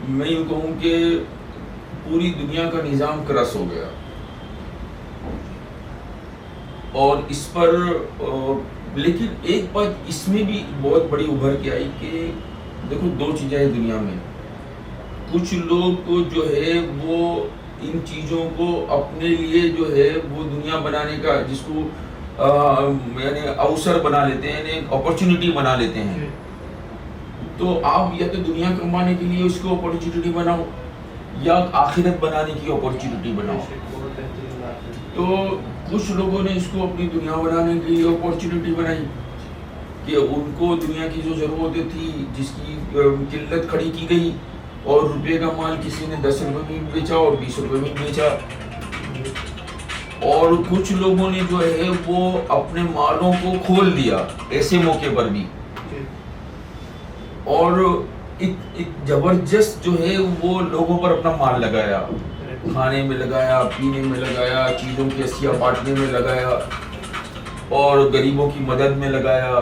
میں یوں کہوں کہ پوری دنیا کا نظام کرس ہو گیا. اور اس پر لیکن ایک بات اس میں بھی بہت بڑی ابھر کے آئی کہ دیکھو دو چیزیں ہیں دنیا میں. کچھ لوگ جو ہے وہ ان چیزوں کو اپنے لیے جو ہے وہ دنیا بنانے کا جس کو یعنی اوسر بنا لیتے ہیں, یعنی اپرچونٹی بنا لیتے ہیں. تو آپ یا تو دنیا کمانے کے لیے اس کو اپرچونٹی بناؤ یا آخرت بنانے کی اپرچونٹی بناؤ. تو کچھ لوگوں نے اس کو اپنی دنیا بنانے کے لیے اپرچونٹی بنائی کہ ان کو دنیا کی جو ضرورتیں تھی جس کی قلت کھڑی کی گئی اور روپے کا مال کسی نے 10 روپے میں بیچا اور 20 روپے میں بیچا. اور کچھ لوگوں نے جو ہے وہ اپنے مالوں کو کھول دیا ایسے موقع پر بھی, اور ایک زبردست جو ہے وہ لوگوں پر اپنا مال لگایا, کھانے میں لگایا, پینے میں لگایا, چیزوں کی اشیاء بانٹنے میں لگایا اور غریبوں کی مدد میں لگایا.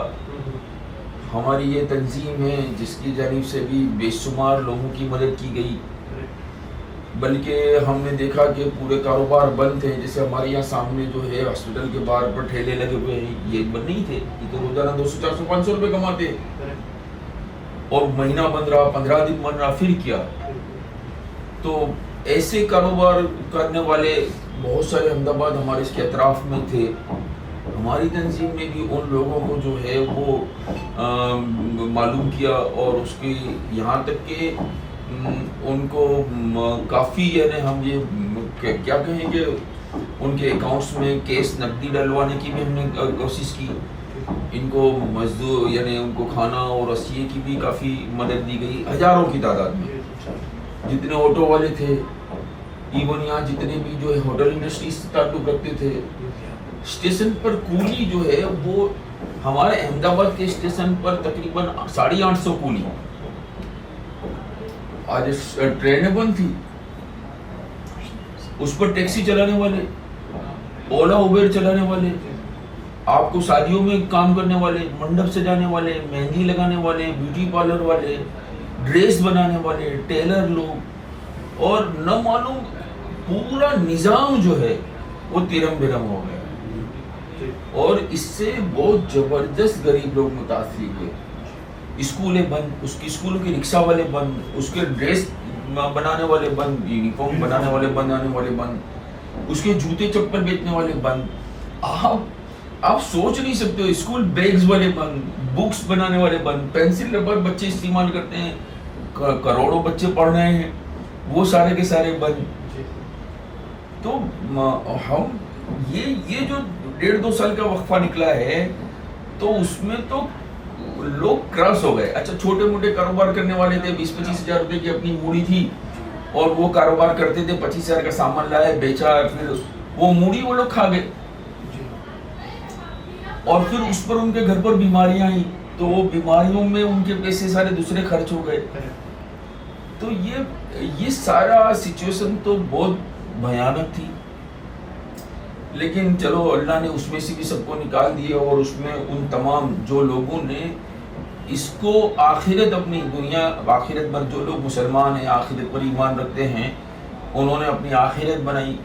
ہماری یہ تنظیم ہے جس کی جانب سے بھی بے شمار لوگوں کی مدد کی گئی, بلکہ ہم نے دیکھا کہ پورے کاروبار بند تھے. جیسے ہمارے یہاں سامنے جو ہے ہاسپٹل کے باہر پر ٹھیلے لگے ہوئے ہیں, یہ بند نہیں تھے, یہ تو روزانہ 200 400 500 روپے کماتے اور مہینہ بند رہا, 15 دن بند رہا, پھر کیا. تو ایسے کاروبار کرنے والے بہت سارے احمد آباد ہمارے اس کے اطراف میں تھے. ہماری تنظیم نے بھی ان لوگوں کو جو ہے وہ معلوم کیا اور اس کی یہاں تک کہ ان کو کافی یعنی ہم یہ کیا کہیں کہ ان کے اکاؤنٹس میں کیش نقدی ڈلوانے کی بھی ہم نے کوشش کی. ان کو مزدور یعنی ان کو کھانا اور اشیاء کی بھی کافی مدد دی گئی, ہزاروں کی تعداد میں. جتنے آٹو والے تھے, ایون یہاں جتنے بھی جو ہے ہوٹل انڈسٹری سے تعلق رکھتے تھے, اسٹیشن پر کولی جو ہے وہ ہمارے احمد آباد کے اسٹیشن پر تقریباً 850 کولی. آج ٹرینیں بند تھی, اس پر ٹیکسی چلانے والے, اولا اوبر چلانے والے, آپ کو شادیوں میں کام کرنے والے, منڈپ سجانے والے, مہندی لگانے والے, بیوٹی پارلر والے, ڈریس بنانے والے, ٹیلر لوگ, اور نہ معلوم پورا نظام جو ہے وہ تیرم بیرم ہو گیا. اور اس سے بہت زبردست غریب لوگ متاثر ہوئے. اسکولیں بند, اس کی اسکولوں کے رکشہ والے بند, اس کے ڈریس بنانے والے بند, یونیفارم بنانے والے بند, اس کے جوتے چپل بیچنے والے بند. آپ سوچ نہیں سکتے, اسکول بیگز والے بند, بکس بنانے والے بند, پینسل ربر بچے استعمال کرتے ہیں, کروڑوں بچے پڑھ رہے ہیں, وہ سارے کے سارے بند. تو ہم یہ جو 1.5-2 سال کا وقفہ نکلا ہے تو اس میں تو لوگ کراس ہو گئے. اچھا چھوٹے موٹے کاروبار کرنے والے تھے, 20-25 ہزار روپے کی اپنی موڑی تھی اور وہ کاروبار کرتے تھے, 25 ہزار کا سامان لائے, بیچا, پھر وہ موڑی وہ لوگ کھا گئے. اور پھر اس پر ان کے گھر پر بیماریاں آئیں تو وہ بیماریوں میں ان کے پیسے سارے دوسرے خرچ ہو گئے. تو یہ سارا سچویشن تو بہت بھیانک تھی, لیکن چلو اللہ نے اس میں سے بھی سب کو نکال دیا. اور اس میں ان تمام جو لوگوں نے اس کو آخرت, اپنی دنیا آخرت پر, جو لوگ مسلمان ہیں آخرت پر ایمان رکھتے ہیں, انہوں نے اپنی آخرت بنائی.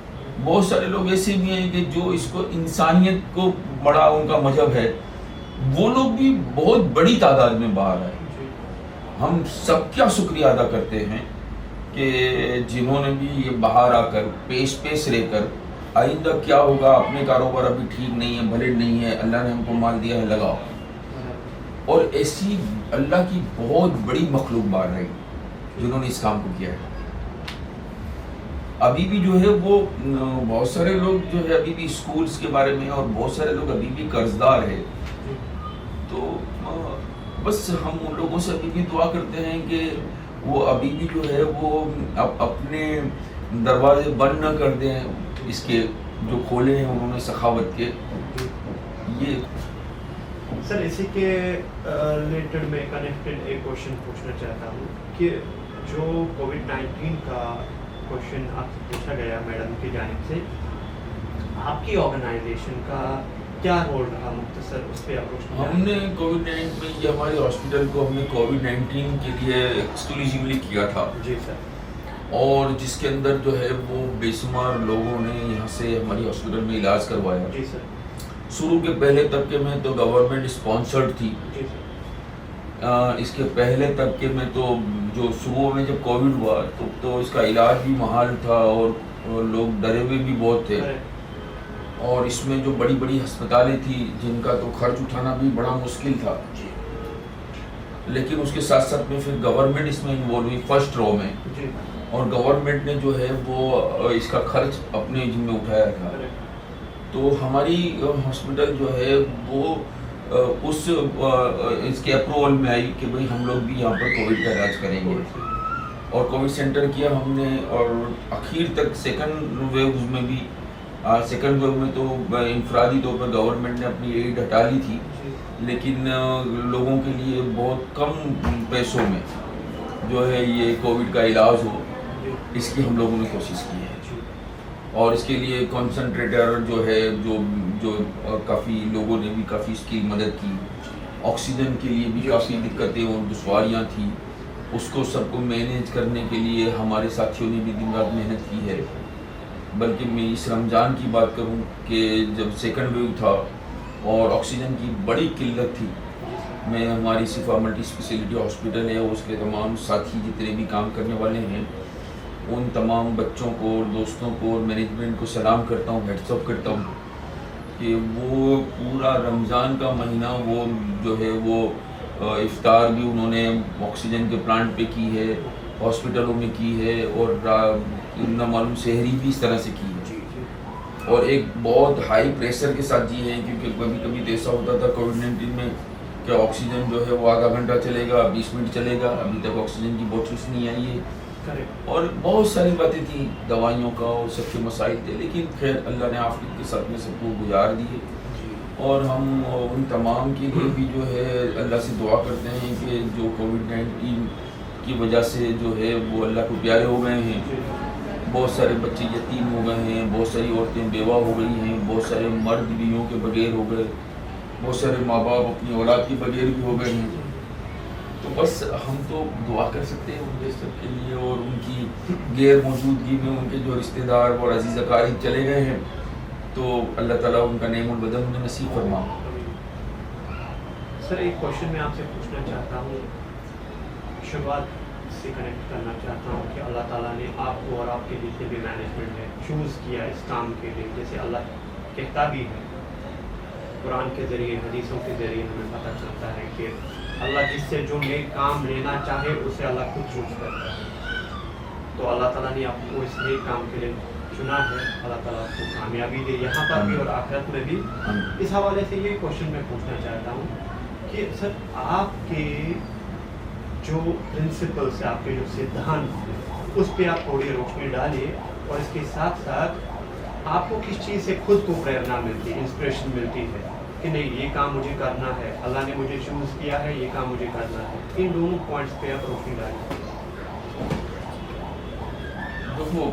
بہت سارے لوگ ایسے بھی ہیں کہ جو اس کو انسانیت کو بڑا ان کا مذہب ہے, وہ لوگ بھی بہت بڑی تعداد میں باہر آئے. ہم سب کیا شکریہ ادا کرتے ہیں کہ جنہوں نے بھی یہ باہر آ کر پیش رہ کر آئندہ کیا ہوگا, اپنے کاروبار ابھی ٹھیک نہیں ہے, بھلے نہیں ہے, اللہ نے ہم کو مال دیا ہے, لگاؤ. اور ایسی اللہ کی بہت بڑی مخلوق باہر رہی جنہوں نے اس کام کو کیا ہے. ابھی بھی جو ہے وہ بہت سارے لوگ جو ہے ابھی بھی اسکولز کے بارے میں, اور بہت سارے لوگ ابھی بھی قرض دار ہیں. تو بس ہم ان لوگوں سے ابھی بھی دعا کرتے ہیں کہ وہ ابھی بھی جو ہے وہ اپنے دروازے بند نہ کر دیں, اس کے جو کھولے ہیں انہوں نے سخاوت کے. یہ سر اسی کے ریلیٹڈ میں کنیکٹڈ ایک کوشچن پوچھنا چاہتا ہوں کہ جو کووڈ-19 کا کوشچن آپ سے پوچھا گیا میڈم کی جانب سے, آپ کی آرگنائزیشن کا کیا رول رہا, مختصر اس پہ اپروچ. ہم نے کووڈ-19 میں یہ ہمارے ہاسپٹل کو ہم نے کووڈ-19 کے لیے ایکسکلوسیولی کیا تھا. جی سر. اور جس کے اندر جو ہے وہ بے شمار لوگوں نے یہاں سے ہماری ہاسپٹل میں علاج کروایا. جی سر. شروع کے پہلے طبقے میں تو گورنمنٹ اسپانسرڈ تھی. جی اس کے پہلے طبقے میں تو جو شروع میں جب کووڈ ہوا تو اس کا علاج بھی محال تھا اور لوگ ڈرے ہوئے بھی بہت تھے. اور اس میں جو بڑی بڑی ہسپتالیں تھیں جن کا تو خرچ اٹھانا بھی بڑا مشکل تھا. لیکن اس کے ساتھ ساتھ میں پھر گورنمنٹ اس میں انوالو ہوئی فرسٹ رو میں, اور گورنمنٹ نے جو ہے وہ اس کا خرچ اپنے ذمہ اٹھایا تھا. تو ہماری ہاسپٹل جو ہے وہ اس کے اپروول میں آئی کہ بھئی ہم لوگ بھی یہاں پر کووڈ کا علاج کریں گے, اور کووڈ سینٹر کیا ہم نے. اور اخیر تک سیکنڈ ویو میں بھی, سیکنڈ ویو میں تو انفرادی طور پر گورنمنٹ نے اپنی ایڈ ہٹا لی تھی, لیکن لوگوں کے لیے بہت کم پیسوں میں جو ہے یہ کووڈ کا علاج ہو, اس کی ہم لوگوں نے کوشش کی ہے. اور اس کے لیے کنسنٹریٹر جو ہے جو کافی لوگوں نے بھی کافی اس کی مدد کی. آکسیجن کے لیے بھی کافی دقتیں اور دشواریاں تھیں, اس کو سب کو مینیج کرنے کے لیے ہمارے ساتھیوں نے بھی دن رات محنت کی ہے. بلکہ میں اس رمضان کی بات کروں کہ جب سیکنڈ ویو تھا اور آکسیجن کی بڑی قلت تھی, میں ہماری صفا ملٹی اسپیشلٹی ہاسپٹل ہے, اس کے تمام ساتھی جتنے بھی کام کرنے والے ہیں ان تمام بچوں کو اور دوستوں کو اور مینجمنٹ کو سلام کرتا ہوں, ہیڈس اپ کرتا ہوں کہ وہ پورا رمضان کا مہینہ وہ جو ہے وہ افطار بھی انہوں نے آکسیجن کے پلانٹ پہ کی ہے, ہاسپٹلوں میں کی ہے, اور نہ معلوم سحری بھی اس طرح سے کی ہے. اور ایک بہت ہائی پریشر کے ساتھ جی ہیں, کیونکہ کبھی کبھی تو ایسا ہوتا تھا کووڈ-19 میں کہ آکسیجن جو ہے وہ آدھا گھنٹہ چلے گا, 20 منٹ چلے گا, ابھی تک آکسیجن کی بوٹلس نہیں آئی ہے. اور بہت ساری باتیں تھیں, دوائیوں کا اور سب کے مسائل تھے, لیکن خیر اللہ نے عافیت کے ساتھ میں سب کو گزار دیے. اور ہم ان تمام کے لیے بھی جو ہے اللہ سے دعا کرتے ہیں کہ جو کووڈ-19 کی وجہ سے جو ہے وہ اللہ کو پیارے ہو گئے ہیں, بہت سارے بچے یتیم ہو گئے ہیں, بہت ساری عورتیں بیوہ ہو گئی ہیں, بہت سارے مرد بیویوں کے بغیر ہو گئے, بہت سارے ماں باپ اپنی اولاد کے بغیر بھی ہو گئے ہیں. تو بس ہم تو دعا کر سکتے ہیں ان کے سب کے لیے, اور ان کی غیر موجودگی میں ان کے جو رشتہ دار اور عزیز اقارب چلے گئے ہیں تو اللہ تعالیٰ ان کا نعم البدن انہیں نصیب فرما. سر ایک کوشچن میں آپ سے پوچھنا چاہتا ہوں, شروعات سے کنیکٹ کرنا چاہتا ہوں کہ اللہ تعالیٰ نے آپ کو اور آپ کے جتنے بھی مینجمنٹ ہے چوز کیا اس کام کے لیے, جیسے اللہ کہتا بھی ہے قرآن کے ذریعے, حدیثوں کے ذریعے ہمیں پتہ چلتا ہے کہ اللہ جس سے جو نیک کام لینا چاہے اسے اللہ خود چوز کرتا ہے. تو اللہ تعالیٰ نے آپ کو اس نیک کام کے لیے چنا ہے, اللہ تعالیٰ آپ کو کامیابی دے یہاں پر بھی اور آخرت میں بھی. اس حوالے سے یہ کوشچن میں پوچھنا چاہتا ہوں کہ سر آپ کے جو پرنسپلس ہیں, آپ کے جو سدھانت ہیں, اس پہ آپ تھوڑی روشنی ڈالیں, اور اس کے ساتھ ساتھ آپ کو کس چیز سے خود کو پریرنا ملتی ہے, انسپریشن ملتی ہے کہ نہیں یہ کام مجھے کرنا ہے, اللہ نے مجھے چوز کیا ہے, یہ کام مجھے کرنا ہے. ان دونوں پوائنٹس پہ آپ روشنی ڈالیں. دیکھو,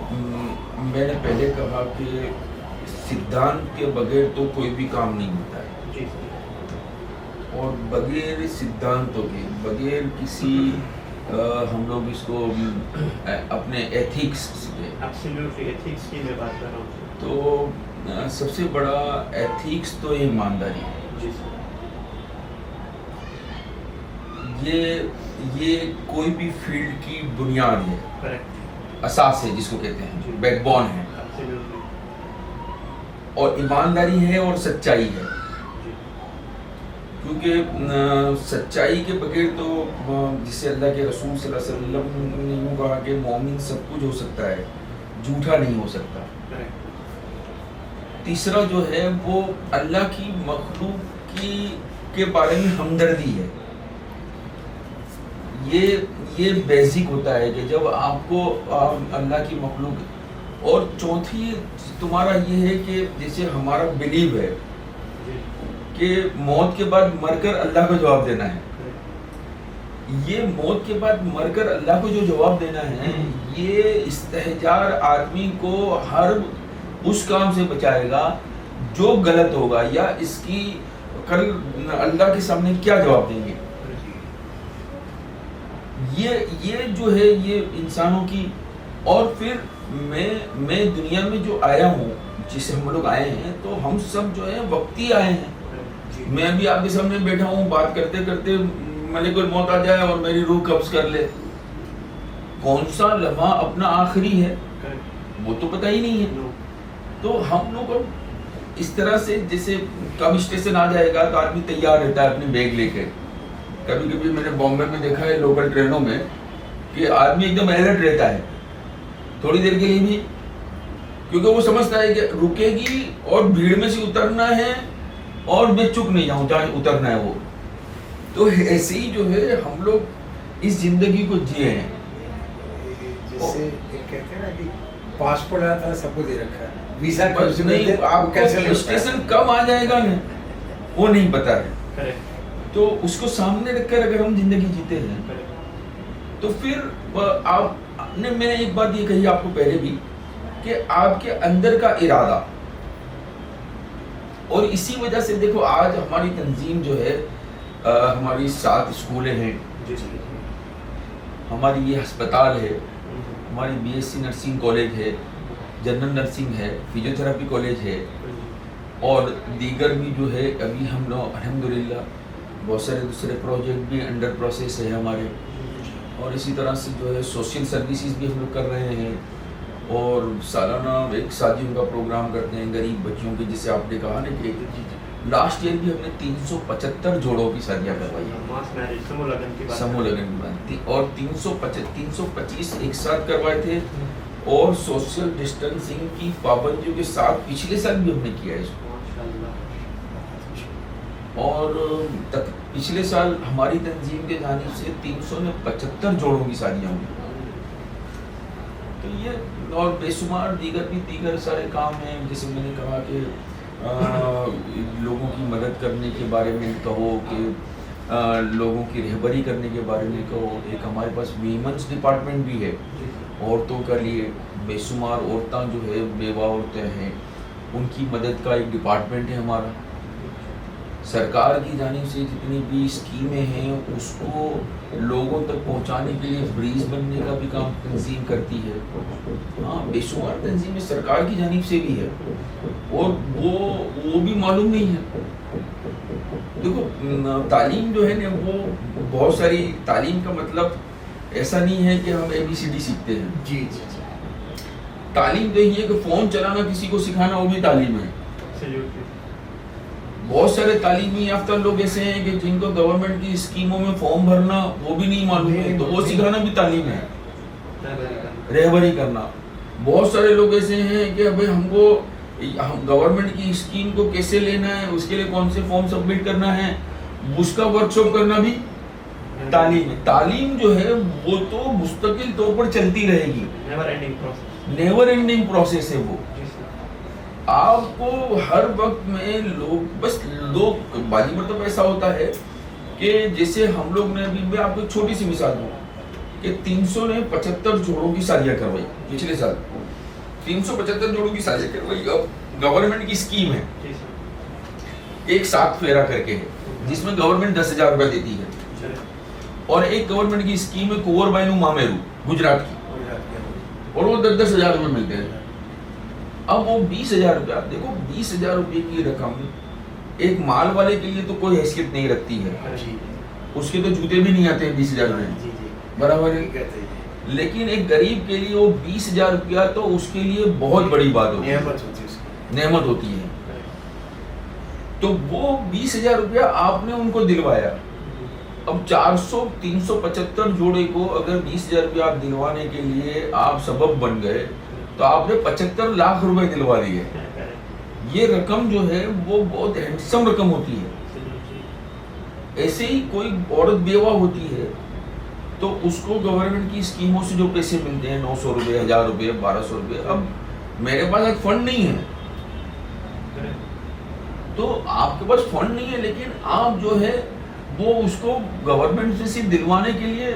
میں نے پہلے کہا کہ سدھانت کے بغیر تو کوئی بھی کام نہیں ہوتا ہے. جی اور بغیر سدھانتوں کے, بغیر کسی ہم لوگ اس کو اپنے ایتھکس سے, ایبسلیوٹلی ایتھکس کی میں بات کر رہا ہوں, تو سب سے بڑا ایتھکس تو ایمانداری ہے. جی سر. یہ کوئی بھی فیلڈ کی بنیاد ہے, کریکٹ, اساس ہے جس کو کہتے ہیں, بیک بون ہے. ایبسلیوٹلی. اور ایمانداری ہے اور سچائی ہے, کیونکہ سچائی کے بغیر تو جسے اللہ کے رسول صلی اللہ علیہ وسلم نے یوں کہا کہ مومن سب کچھ ہو سکتا ہے, جھوٹا نہیں ہو سکتا. تیسرا جو ہے وہ اللہ کی مخلوق کے بارے میں ہمدردی ہے. یہ بیسک ہوتا ہے کہ جب آپ کو اللہ کی مخلوق. اور چوتھی تمہارا یہ ہے کہ جیسے ہمارا بلیو ہے کہ موت کے بعد مر کر اللہ کو جواب دینا ہے. یہ موت کے بعد مر کر اللہ کو جو جواب دینا ہے, یہ استحجار آدمی کو ہر اس کام سے بچائے گا جو غلط ہوگا, یا اس کی کل اللہ کے سامنے کیا جواب دیں گے. یہ جو ہے یہ انسانوں کی. اور پھر میں دنیا میں جو آیا ہوں, جس سے ہم لوگ آئے ہیں تو ہم سب جو ہے وقتی آئے ہیں. میں بھی آپ کے سامنے بیٹھا ہوں, بات کرتے کرتے ملک الموت آ جائے اور میری روح قبض کر لے, کون سا لمحہ اپنا آخری ہے وہ تو پتہ ہی نہیں ہے. تو ہم لوگ اب اس طرح سے جیسے کب اسٹیشن آ جائے گا تو آدمی تیار رہتا ہے اپنی بیگ لے کے. کبھی کبھی میں نے بامبے میں دیکھا ہے لوکل ٹرینوں میں کہ آدمی ایک دم الرٹ رہتا ہے تھوڑی دیر کے لیے بھی, کیونکہ وہ سمجھتا ہے کہ رکے گی اور بھیڑ میں سے اترنا ہے اور میں چک نہیں جاؤں جہاں اترنا ہے وہ. تو ایسے ہی جو ہے ہم لوگ اس زندگی کو جیے ہیں. جیسے ایک کہتے ہیں نا کہ پاسپورٹ آتا ہے سب کو دے رکھا ہے, ویزا نہیں, آپ کو اسٹیشن کب آ جائے گا نا وہ نہیں پتا ہے. تو اس کو سامنے رکھ کر اگر ہم زندگی جیتے ہیں تو پھر آپ نے, میں نے ایک بات یہ کہی آپ کو پہلے بھی کہ آپ کے اندر کا ارادہ, اور اسی وجہ سے دیکھو آج ہماری تنظیم جو ہے, ہماری 7 اسکولیں ہیں, ہماری یہ ہسپتال ہے, ہماری BSc نرسنگ کالج ہے, جنرل نرسنگ ہے, فزیوتھراپی کالج ہے, اور دیگر بھی جو ہے ابھی ہم لوگ الحمدللہ بہت سارے دوسرے پروجیکٹ بھی انڈر پروسیس ہے ہمارے, اور اسی طرح سے جو ہے سوشل سروسز بھی ہم لوگ کر رہے ہیں, اور سالانہ ایک شادیوں کا پروگرام کرتے ہیں غریب بچوں کے, جسے آپ نے کہا نا کہ لاسٹ ایئر بھی ہم نے 375 جوڑوں کی شادیاں کروائی ہیں, سمو لگن کی بات تھی, اور 325 ایک ساتھ کروائے تھے, اور سوشل ڈسٹینسنگ کی پابندیوں کے ساتھ پچھلے سال بھی ہم نے کیا ہے اس کو. اور پچھلے سال ہماری تنظیم کے جانب سے 375 جوڑوں کی شادیاں ہوئی. تو یہ اور بے شمار دیگر سارے کام ہیں, جیسے میں نے کہا کہ لوگوں کی مدد کرنے کے بارے میں کہو, کہ لوگوں کی رہبری کرنے کے بارے میں کہو. ایک ہمارے پاس ویمنس ڈپارٹمنٹ بھی ہے عورتوں کا لیے, بے شمار عورتیں جو ہے بیوہ عورتیں ہیں ان کی مدد کا ایک ڈپارٹمنٹ ہے ہمارا. سرکار کی جانب سے جتنی بھی اسکیمیں ہیں اس کو لوگوں تک پہنچانے کے لیے بریج بننے کا بھی کام تنظیم کرتی ہے. ہاں, بے شمار تنظیمیں سرکار کی جانب سے بھی ہے, اور وہ بھی معلوم نہیں ہے. دیکھو تعلیم جو ہے نا وہ بہت ساری, تعلیم کا مطلب ایسا نہیں ہے کہ ہم ABCD سیکھتے ہیں. جی, تعلیم تو یہ ہے کہ فون چلانا کسی کو سکھانا وہ بھی تعلیم ہے. بہت سارے تعلیمی یافتہ لوگ ایسے ہیں کہ جن کو گورنمنٹ کی اسکیموں میں فارم بھرنا وہ بھی نہیں معلوم ہے, تو وہ سکھانا بھی تعلیم ہے, رہبری کرنا. بہت سارے لوگ ایسے ہیں کہ ابھی ہم کو گورنمنٹ کی اسکیم کو کیسے لینا ہے, اس کے لیے کون سے فارم سبمٹ کرنا ہے, اس کا ورک شاپ کرنا بھی تعلیم ہے. تعلیم جو ہے وہ تو مستقل طور پر چلتی رہے گی, نیور اینڈنگ پروسیس ہے وہ. آپ کو ہر وقت میں لوگ باجی مرتبہ ایسا ہوتا ہے کہ جیسے ہم لوگ نے ابھی, میں آپ کو ایک چھوٹی سی مثال دوں کہ 375 جوڑوں کی شادیاں کروائی پچھلے سال, 375 جوڑوں کی شادیاں کروائی. اب گورنمنٹ کی اسکیم ہے ایک 7 پھیرا کر کے ہے, جس میں گورنمنٹ 10,000 روپے دیتی ہے, اور ایک گورنمنٹ کی اسکیم ہے کوور بائنو مامیرو گجرات کی, اور وہ 10,000 روپے ملتے ہیں. اب وہ 20,000 روپیہ, دیکھو 20,000 روپے کی رقم ایک مال والے کے لیے تو کوئی حیثیت نہیں رکھتی ہے, اس کے تو جوتے بھی نہیں آتے ہیں 20,000 روپے, برابر ہے. لیکن ایک غریب کے لیے وہ 20,000 روپیہ تو اس کے لیے بہت بڑی بات ہوتی ہے, نعمت ہوتی ہے. تو وہ 20,000 روپیہ آپ نے ان کو دلوایا. اب 375 جوڑے کو اگر 20,000 روپیہ آپ دلوانے کے لیے آپ سبب بن گئے تو آپ نے 75 لاکھ روپے دلوا دیے. یہ رقم جو ہے وہ بہت ہینڈسم رقم ہوتی ہے. ایسے ہی کوئی عورت بیوہ ہوتی ہے تو اس کو گورنمنٹ کی اسکیموں سے جو پیسے ملتے ہیں 900 روپے, 1,000 روپے, 1,200 روپے, اب میرے پاس ایک فنڈ نہیں ہے, تو آپ کے پاس فنڈ نہیں ہے, لیکن آپ جو ہے وہ اس کو گورنمنٹ سے صرف دلوانے کے لیے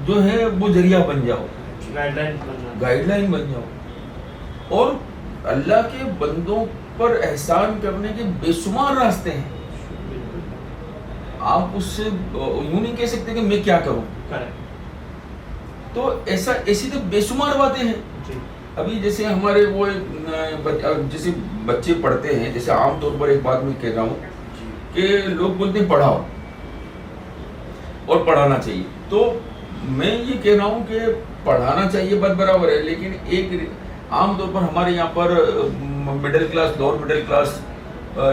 جو ہے وہ ذریعہ بن جاؤ, گائیڈ لائن بن جاؤ. اور اللہ کے بندوں پر احسان کرنے کے بے شمار راستے ہیں. آپ اس سے یوں نہیں کہہ سکتے کہ میں کیا کروں, تو ایسی تو بے شمار باتیں ہیں. ابھی جیسے ہمارے وہ جیسے بچے پڑھتے ہیں، جیسے عام طور پر ایک بات میں کہہ رہا ہوں کہ لوگ بولتے ہیں پڑھاؤ اور پڑھانا چاہیے، تو میں یہ کہہ رہا ہوں کہ پڑھانا چاہیے بات برابر ہے، لیکن ایک عام طور پر ہمارے یہاں پر middle class, lower middle class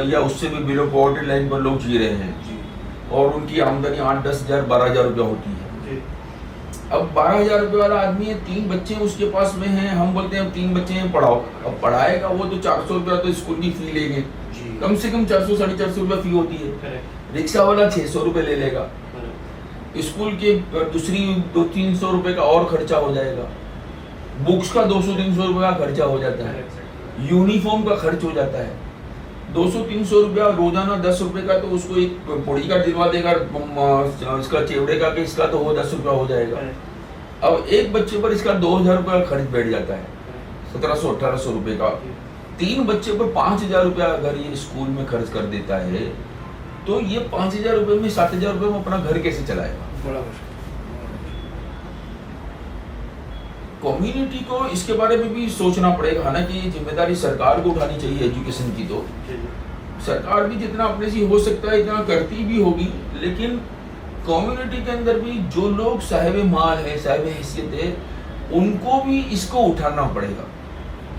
یا اس سے بھی بلو پاورٹی لائن پر لوگ جی رہے ہیں اور ان کی آمدنی 8-10 ہزار 12,000 روپیہ ہوتی ہے۔ اب 12,000 روپے والا آدمی ہے، 3 بچے اس کے پاس میں ہیں، ہم بولتے ہیں 3 بچے ہیں پڑھاؤ، اب پڑھائے گا وہ تو 400 روپیہ تو اسکول کی فی لیں گے، کم سے کم 400-450 روپیہ فی ہوتی ہے، رکشہ والا 600 روپے لے لے گا، اسکول کے دوسری 200-300 روپے کا اور خرچہ ہو جائے گا، بکس کا 200-300 روپے کا خرچہ ہو جاتا ہے، یونیفارم کا خرچ ہو جاتا ہے، 200-300 روپیہ روزانہ 10 روپے کا تو اس کو ایک پوڑی کا دلوا دے گا، اس کا چیوڑے کا کہ اس کا تو وہ 10 روپیہ ہو جائے گا۔ اب ایک بچے پر اس کا 2,000 روپے کا خرچ بیٹھ جاتا ہے، 1700-1800 روپے کا، 3 بچے پر 5,000 روپیہ اگر یہ اسکول میں خرچ کر دیتا ہے تو یہ 5,000 روپے میں 7,000 روپے میں اپنا گھر کیسے چلائے گا؟ بڑا مشکل۔ کمیونٹی کو اس کے بارے میں بھی سوچنا پڑے گا، حالانکہ یہ ذمہ داری سرکار کو اٹھانی چاہیے ایجوکیشن کی، تو سرکار بھی جتنا اپنے سے ہو سکتا ہے اتنا کرتی بھی ہوگی، لیکن کمیونٹی کے اندر بھی جو لوگ صاحب مال ہے، صاحب حیثیت ہے، ان کو بھی اس کو اٹھانا پڑے گا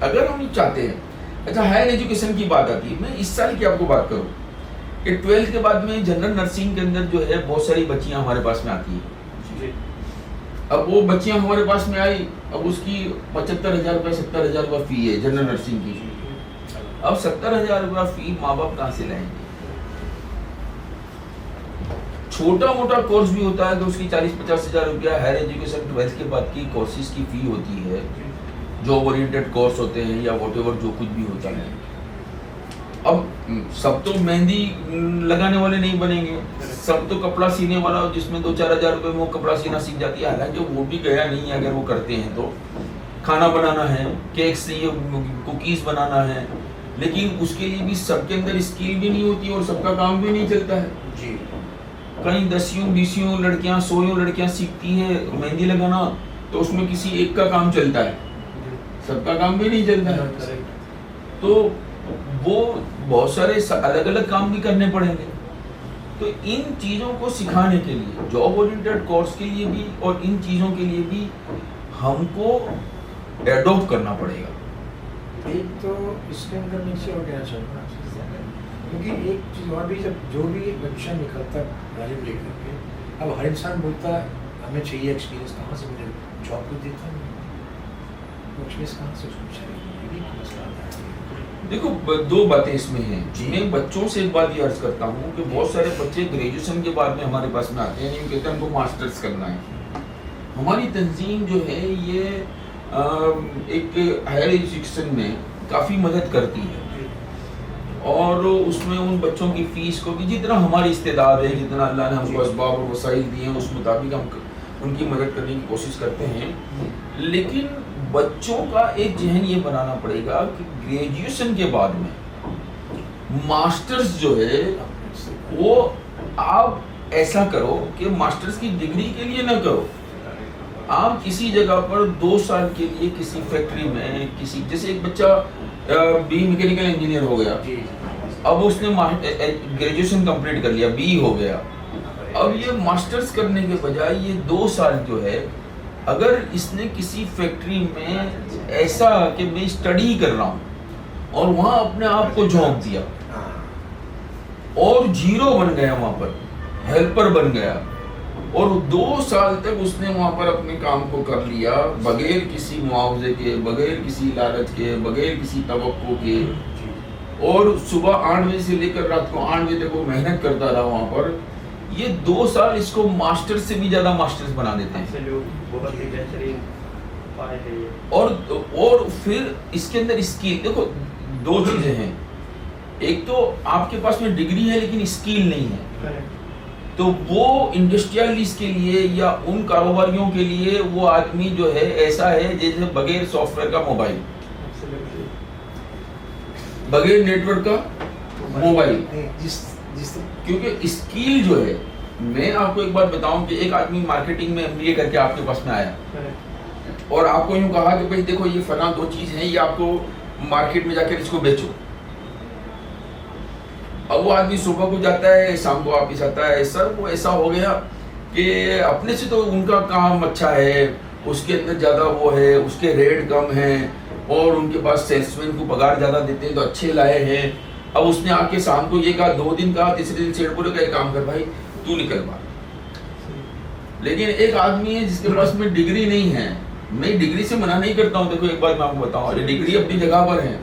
اگر ہم چاہتے ہیں۔ اچھا، ہائر ایجوکیشن کی بات آتی ہے، میں اس سال کی آپ کو بات کروں کہ 12th کے بعد میں جنرل نرسنگ کے اندر جو ہے بہت ساری بچیاں ہمارے پاس میں آتی ہیں، اب وہ بچیاں ہمارے پاس میں آئی، اب اس کی 75,000 روپے 70,000 روپے فی ہے جنرل نرسنگ کی، اب 70,000 روپے فی ماں باپ کہاں سے لائیں گے؟ چھوٹا موٹا کورس بھی ہوتا ہے تو اس کی 40-50,000 روپیہ ہائر ایجوکیشن 12th کے بعد کی کورسز کی فی ہوتی ہے، جاب اورینٹڈ کورس ہوتے ہیں یا واٹ ایور جو کچھ بھی ہوتا ہے۔ اب سب تو مہندی لگانے والے نہیں بنیں گے، سب تو کپڑا سینے والا جس میں 2-4 ہزار روپے میں وہ کپڑا سینا سیکھ جاتی ہے، حالانکہ وہ بھی گیا نہیں ہے اگر وہ کرتے ہیں تو، کھانا بنانا ہے، کیکس کوکیز بنانا ہے، لیکن اس کے لیے بھی سب کے اندر اسکل بھی نہیں ہوتی اور سب کا کام بھی نہیں چلتا ہے۔ جی، کہیں 10-20 لڑکیاں 100 لڑکیاں سیکھتی ہیں مہندی لگانا تو اس میں کسی ایک کا کام چلتا ہے، سب کا کام بھی نہیں چلتا ہے، تو وہ بہت سارے الگ الگ کام بھی کرنے پڑیں گے۔ تو ان چیزوں کو سکھانے کے لیے جاب اورینٹڈ کورس کے لیے بھی اور ان چیزوں کے لیے بھی ہم کو ایڈاپٹ کرنا پڑے گا۔ ایک تو اس کے اندر میں سے اور کہنا چاہوں گا، کیونکہ ایک چیز اور بھی، جب جو بھی بچہ نکلتا ہے تعلیم لے کر کے، اب ہر انسان بولتا ہے ہمیں چاہیے ایکسپیرینس، کہاں سے مجھے جاب کو دیتا ہے، ایکسپیرینس کہاں سے اس کو چاہیے، یہ بھی ایک مسئلہ آتا ہے۔ دیکھو 2 باتیں اس میں ہیں، میں بچوں سے ایک بات یہ عرض کرتا ہوں کہ بہت سارے بچے گریجویشن کے بعد میں ہمارے پاس میں آتے ہیں، یہ کہتے ہیں ہم کو ماسٹرز کرنا ہے۔ ہماری تنظیم جو ہے یہ ایک ہائر ایجوکیشن میں کافی مدد کرتی ہے اور اس میں ان بچوں کی فیس کو بھی جتنا ہماری استعداد ہے، جتنا اللہ نے ہم کو اسباب اور وسائل دیے ہیں اس مطابق ہم ان کی مدد کرنے کی کوشش کرتے ہیں، لیکن بچوں کا ایک ذہن یہ بنانا پڑے گا کہ گریجویشن کے بعد میں ماسٹرز جو ہے وہ آپ ایسا کرو کہ ماسٹرز کی ڈگری کے لیے نہ کرو، آپ کسی جگہ پر 2 سال کے لیے کسی فیکٹری میں کسی، جیسے ایک بچہ بی میکینیکل انجینئر ہو گیا، اب اس نے گریجویشن کمپلیٹ کر لیا، بی ہو گیا، اب یہ ماسٹرز کرنے کے بجائے یہ 2 سال جو ہے اگر اس نے کسی فیکٹری میں ایسا کہ میں اسٹڈی کر رہا ہوں اور وہاں اپنے آپ کو جھونک دیا اور 0 بن گیا، وہاں پر ہیلپر بن گیا اور 2 سال تک اس نے وہاں پر اپنے کام کو کر لیا بغیر کسی معاوضے کے، بغیر کسی لالچ کے، بغیر کسی توقع کے، اور صبح 8 بجے سے لے کر رات کو 8 بجے تک وہ محنت کرتا رہا وہاں پر، یہ 2 سال اس کو ماسٹر سے بھی زیادہ ماسٹرز بنا دیتے ہیں۔ بہت ہی بہترین پائے ہے یہ۔ اور پھر اس کے اندر اسکل، دیکھو 2 چیزیں ہیں، ایک تو آپ کے پاس میں ڈگری ہے لیکن اسکل نہیں ہے، تو وہ انڈسٹریلسٹ کے لیے یا ان کاروباریوں کے لیے وہ آدمی جو ہے ایسا ہے جیسے بغیر سافٹ ویئر کا موبائل، بغیر نیٹ ورک کا موبائل، کیونکہ اسکل جو ہے، میں آپ کو ایک بات بتاؤں کہ ایک آدمی مارکیٹنگ میں MBA کر کے آپ کے پاس میں آیا اور آپ کو یوں کہا کہ بھائی دیکھو یہ فلاں 2 چیز ہیں، یہ آپ کو مارکیٹ میں جا کر اس کو بیچو. اب وہ آدمی صبح کو جاتا ہے، شام کو واپس آتا ہے. سر وہ ایسا ہو گیا کہ اپنے سے تو ان کا کام اچھا ہے، اس کے اندر زیادہ وہ ہے، اس کے ریٹ کم ہیں اور ان کے پاس سیلس مین کو پگار زیادہ دیتے ہیں تو اچھے لائے ہیں. اب اس نے آ کے شام کو یہ کہا، 2 دن کہا، تیسرے دن سیٹ بولے کا ایک کام کر بھائی تو نکل باہر. لیکن ایک آدمی ہے جس کے پاس میں ڈگری نہیں ہے، میں ڈگری سے منع نہیں کرتا ہوں، دیکھو ایک بات میں آپ کو بتاؤں، ڈگری اپنی جگہ پر ہے،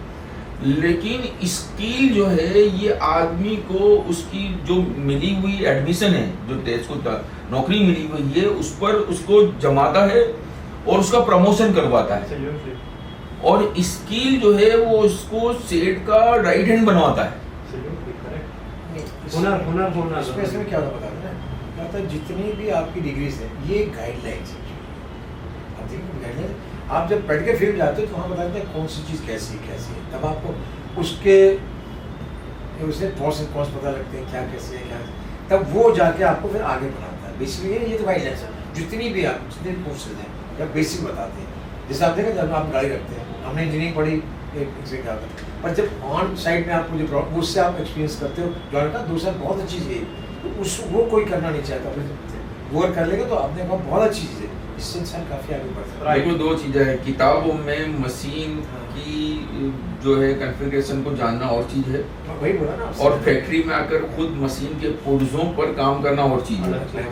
لیکن اسکل جو ہے یہ آدمی کو اس کی جو ملی ہوئی ایڈمیشن ہے، جو اس کو نوکری ملی ہوئی ہے، اس پر اس کو جماتا ہے اور اس کا پروموشن کرواتا ہے. اور اسکل جو ہے وہ اس کو سیٹ کا رائٹ ہینڈ بنواتا ہے. ہنر ہونا اس میں کیا ہوتا ہے نا، کہتا ہے جتنی بھی آپ کی ڈگریز ہیں یہ گائیڈ لائنس ہیں. آپ دیکھیں گائیڈ لائن، آپ جب پڑھ کے فیلڈ جاتے ہو تو وہاں بتاتے ہیں کون سی چیز کیسی ہے، تب آپ کو اس کے اسے کون سے پتہ لگتے ہیں کیا کیسے ہے، کیا تب وہ جا کے آپ کو پھر آگے بڑھاتا ہے. بیسکلی یہ تو گائیڈ لائنس ہے، جتنی بھی آپ جتنے کورسز ہیں یا بیسک بتاتے ہیں. جیسے آپ دیکھیں جب آپ گاڑی رکھتے ہیں، ہم نے انجینئرنگ پڑھی ایک سے کیا ہوتا ہے، پر جب آن سائٹ میں آپ کو جو اس سے آپ ایکسپیرینس کرتے ہو جو کا دوسرا بہت اچھی چیز ہے، تو اس وہ کوئی کرنا نہیں چاہتا، وہ کر لے گا تو آپ نے کہا بہت اچھی چیز ہے، اس سے انسان کافی آگے بڑھتا ہے. دیکھو 2 چیزیں ہیں، کتابوں میں مشین کی جو ہے کنفیگریشن کو جاننا اور چیز ہے، وہی بولا نا، اور فیکٹری میں آ کر خود مشین کے پرزوں پر کام کرنا اور چیز ہے.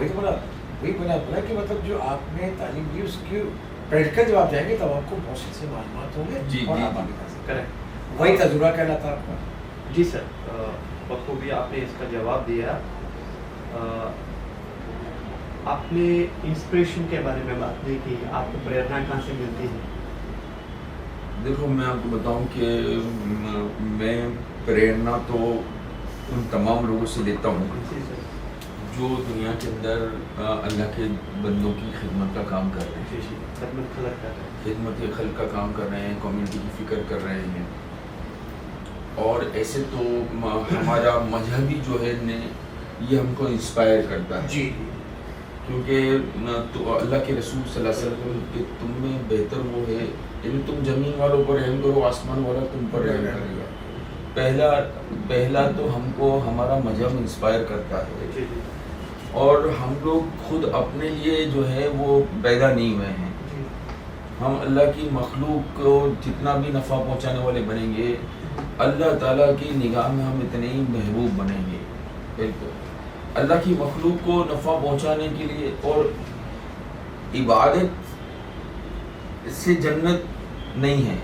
وہی بولا کہ مطلب جو آپ نے تعلیم دی اس کی پریکٹیکل جب آپ جائیں گے تب آپ کو بہت سے معلومات ہوں گے اور آپ آگے کر سکتے ہیں. وہی تجربہ کہلاتا ہے آپ کا. جی سر، بخوبی آپ نے اس کا جواب دیا. آپ نے انسپریشن کے بارے میں بات نہیں کی، آپ کو پریرنا کہاں سے ملتی ہے؟ دیکھو میں آپ کو بتاؤں کہ میں پریرنا تو ان تمام لوگوں سے لیتا ہوں جو دنیا کے اندر اللہ کے بندوں کی خدمت کا کام کر رہے ہیں، خدمت خلق کا کام کر رہے ہیں، کمیونٹی کی فکر کر رہے ہیں. اور ایسے تو ہمارا مذہبی جو ہے یہ ہم کو انسپائر کرتا ہے. جی، کیونکہ تو اللہ کے رسول صلی اللہ علیہ وسلم کہ تم میں بہتر وہ ہے، یعنی تم زمین والوں پر رحم کرو، آسمان والا تم پر رحم کرے گا. پہلا تو ہم کو ہمارا مذہب انسپائر کرتا ہے، اور ہم لوگ خود اپنے لیے جو ہے وہ پیدا نہیں ہوئے ہیں. ہم اللہ کی مخلوق کو جتنا بھی نفع پہنچانے والے بنیں گے، اللہ تعالیٰ کی نگاہ میں ہم اتنے ہی محبوب بنیں گے. بالکل اللہ کی مخلوق کو نفع پہنچانے کے لیے، اور عبادت سے جنت نہیں ہے،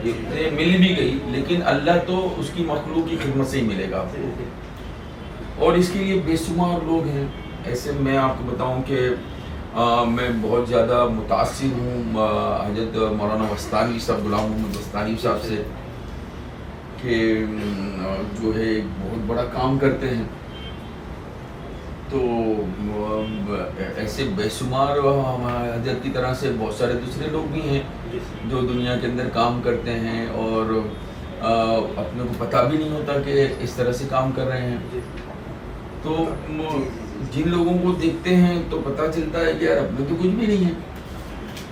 یہ مل بھی گئی لیکن اللہ تو اس کی مخلوق کی خدمت سے ہی ملے گا آپ کو. اور اس کے لیے بے شمار لوگ ہیں ایسے. میں آپ کو بتاؤں کہ میں بہت زیادہ متاثر ہوں حضرت مولانا وستانی صاحب، غلام محمد وستانی صاحب سے، کہ جو ہے ایک بہت بڑا کام کرتے ہیں. تو ایسے بے شمار حضرت کی طرح سے بہت سارے دوسرے لوگ بھی ہیں جو دنیا کے اندر کام کرتے ہیں اور اپنے کو پتہ بھی نہیں ہوتا کہ اس طرح سے کام کر رہے ہیں. تو جن لوگوں کو دیکھتے ہیں تو پتہ چلتا ہے کہ یار اپنے تو کچھ بھی نہیں ہے.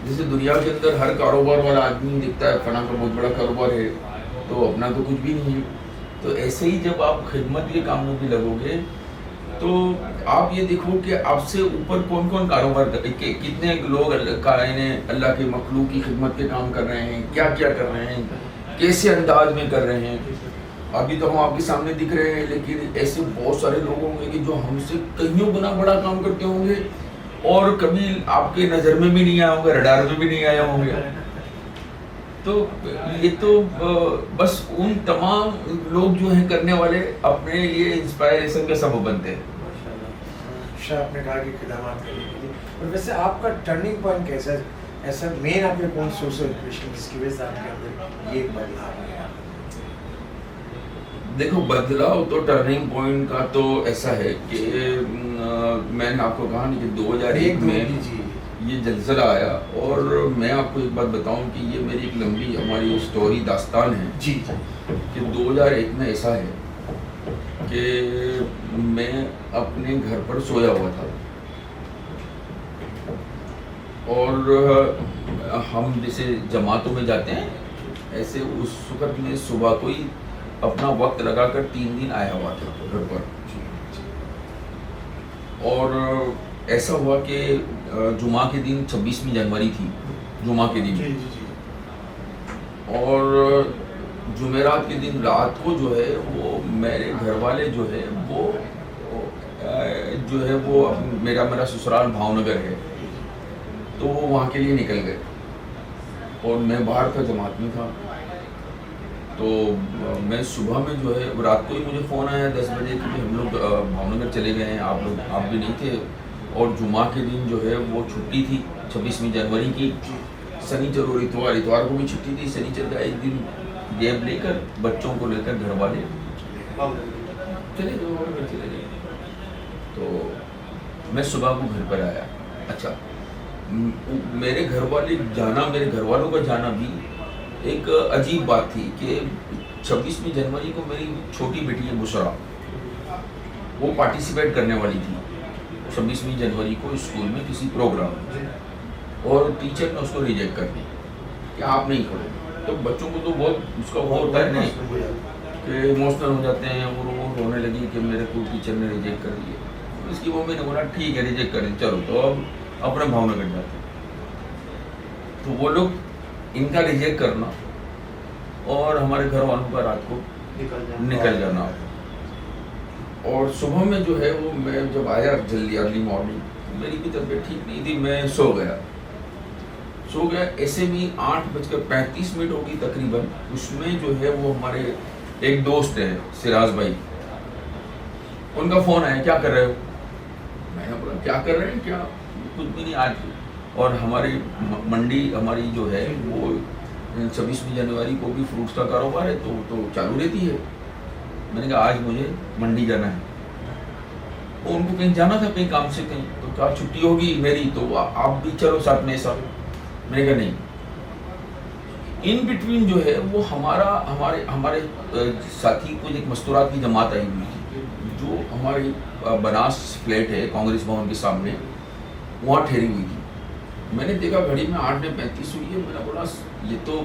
جیسے دنیا کے اندر ہر کاروبار والا آدمی دیکھتا ہے فلاں کا بہت بڑا کاروبار ہے تو اپنا تو کچھ بھی نہیں ہے. تو ایسے ہی جب آپ خدمت کے کام میں بھی لگو گے تو آپ یہ دیکھو کہ آپ سے اوپر کون کون کاروبار کتنے لوگ اللہ کے مخلوق کی خدمت کے کام کر رہے ہیں، کیا کیا کر رہے ہیں، کیسے انداز میں کر رہے ہیں. ابھی تو ہم آپ کے سامنے دکھ رہے ہیں لیکن ایسے بہت سارے لوگ ہوں گے کہ جو ہم سے کئیوں گنا بڑا کام کرتے ہوں گے اور کبھی آپ کے نظر میں بھی نہیں آئے ہوں گے، رڈار میں بھی نہیں آئے ہوں گے. تو یہ تو بس ان تمام لوگ جو ہیں کرنے والے اپنے لیے انسپائریشن کا سبب بنتے ہیں. آپ نے کہا کہ خدمات کرنے کے لیے، اور ویسے آپ کا ٹرننگ پوائنٹ کیسا ہے؟ ایسا مین آپ کے کون سورس آف انسپریشن جس کی وجہ سے آپ کے اندر یہ بدلاؤ آیا؟ دیکھو بدلاؤ تو ٹرننگ پوائنٹ کا تو ایسا ہے کہ میں نے آپ کو کہا کہ 2001 میں یہ زلزلہ آیا. اور میں آپ کو ایک بات بتاؤں کہ یہ میری ایک لمبی ہماری اسٹوری داستان ہے جی کہ 2001 میں ایسا ہے کہ میں اپنے گھر پر سویا ہوا تھا اور ہم جیسے جماعتوں میں جاتے ہیں ایسے اس وقت میں صبح کو ہی اپنا وقت لگا کر 3 دن آیا ہوا تھا گھر پر. اور ایسا ہوا کہ جمعہ کے دن 26 جنوری تھی, جمعہ کے دن, اور جمعرات کے دن رات کو جو ہے وہ میرے گھر والے جو ہے وہ میرا سسرال بھاؤ نگر ہے, تو وہ وہاں کے لیے نکل گئے اور میں باہر تھا, جماعت میں تھا. تو میں صبح میں جو ہے رات کو ہی مجھے فون آیا 10 بجے کہ ہم لوگ بھاؤ نگر چلے گئے ہیں, آپ بھی نہیں تھے. اور جمعہ کے دن جو ہے وہ چھٹی تھی 26 جنوری کی, سنیچر اور اتوار کو بھی چھٹی تھی. سنیچر کا ایک دن گیپ لے کر بچوں کو لے کر گھر والے چلے گئے. تو میں صبح کو گھر پر آیا. اچھا, میرے گھر والوں کا جانا بھی ایک عجیب بات تھی کہ 26 جنوری کو میری چھوٹی بیٹی ہے بشرا, وہ پارٹیسپیٹ کرنے والی تھی 26 جنوری کو اسکول میں کسی پروگرام میں, اور ٹیچر نے اس کو ریجیکٹ کر دی کہ آپ نہیں کرو. تو بچوں کو تو بہت اس کا وہ ہوتا ہے نہیں کہ ایموشنل ہو جاتے ہیں, اور وہ رونے لگی کہ میرے کو ٹیچر نے ریجیکٹ کر دیا. اس کی ممی نے بولا ٹھیک ہے ریجیکٹ کریں, چلو تو اب اپنے بھاؤ نگر جاتے ہیں. تو وہ لوگ ان کا ریجیکٹ کرنا اور ہمارے گھر والوں کا رات کو نکل جانا. اور صبح میں جو ہے وہ میں جب آیا جلدی ارلی مارننگ, میری بھی طبیعت ٹھیک نہیں تھی, میں سو گیا. ایسے بھی 8:35 ہوگی تقریباً. اس میں جو ہے وہ ہمارے ایک دوست ہیں سراج بھائی, ان کا فون آیا, کیا کر رہے ہو؟ میں نے بولا کیا کر رہے ہیں, کیا کچھ بھی نہیں آج. اور ہماری منڈی ہماری جو ہے وہ 26 جنوری کو بھی فروٹس کا کاروبار ہے تو چالو رہتی ہے. میں نے کہا آج مجھے منڈی جانا ہے. اور ان کو کہیں جانا تھا, کہیں کام سے کہیں, تو کہا چھٹی ہوگی میری تو آپ بھی چلو ساتھ میں. ساتھ میں نے کہا نہیں. ان بٹوین جو ہے وہ ہمارے ساتھی کچھ ایک مستورات کی جماعت آئی ہوئی تھی جو ہماری بناس فلیٹ ہے کانگریس بھون کے سامنے, وہاں ٹھہری ہوئی تھی. میں نے دیکھا گھڑی میں 8:35 ہوئی ہے. میں نے بولا یہ تو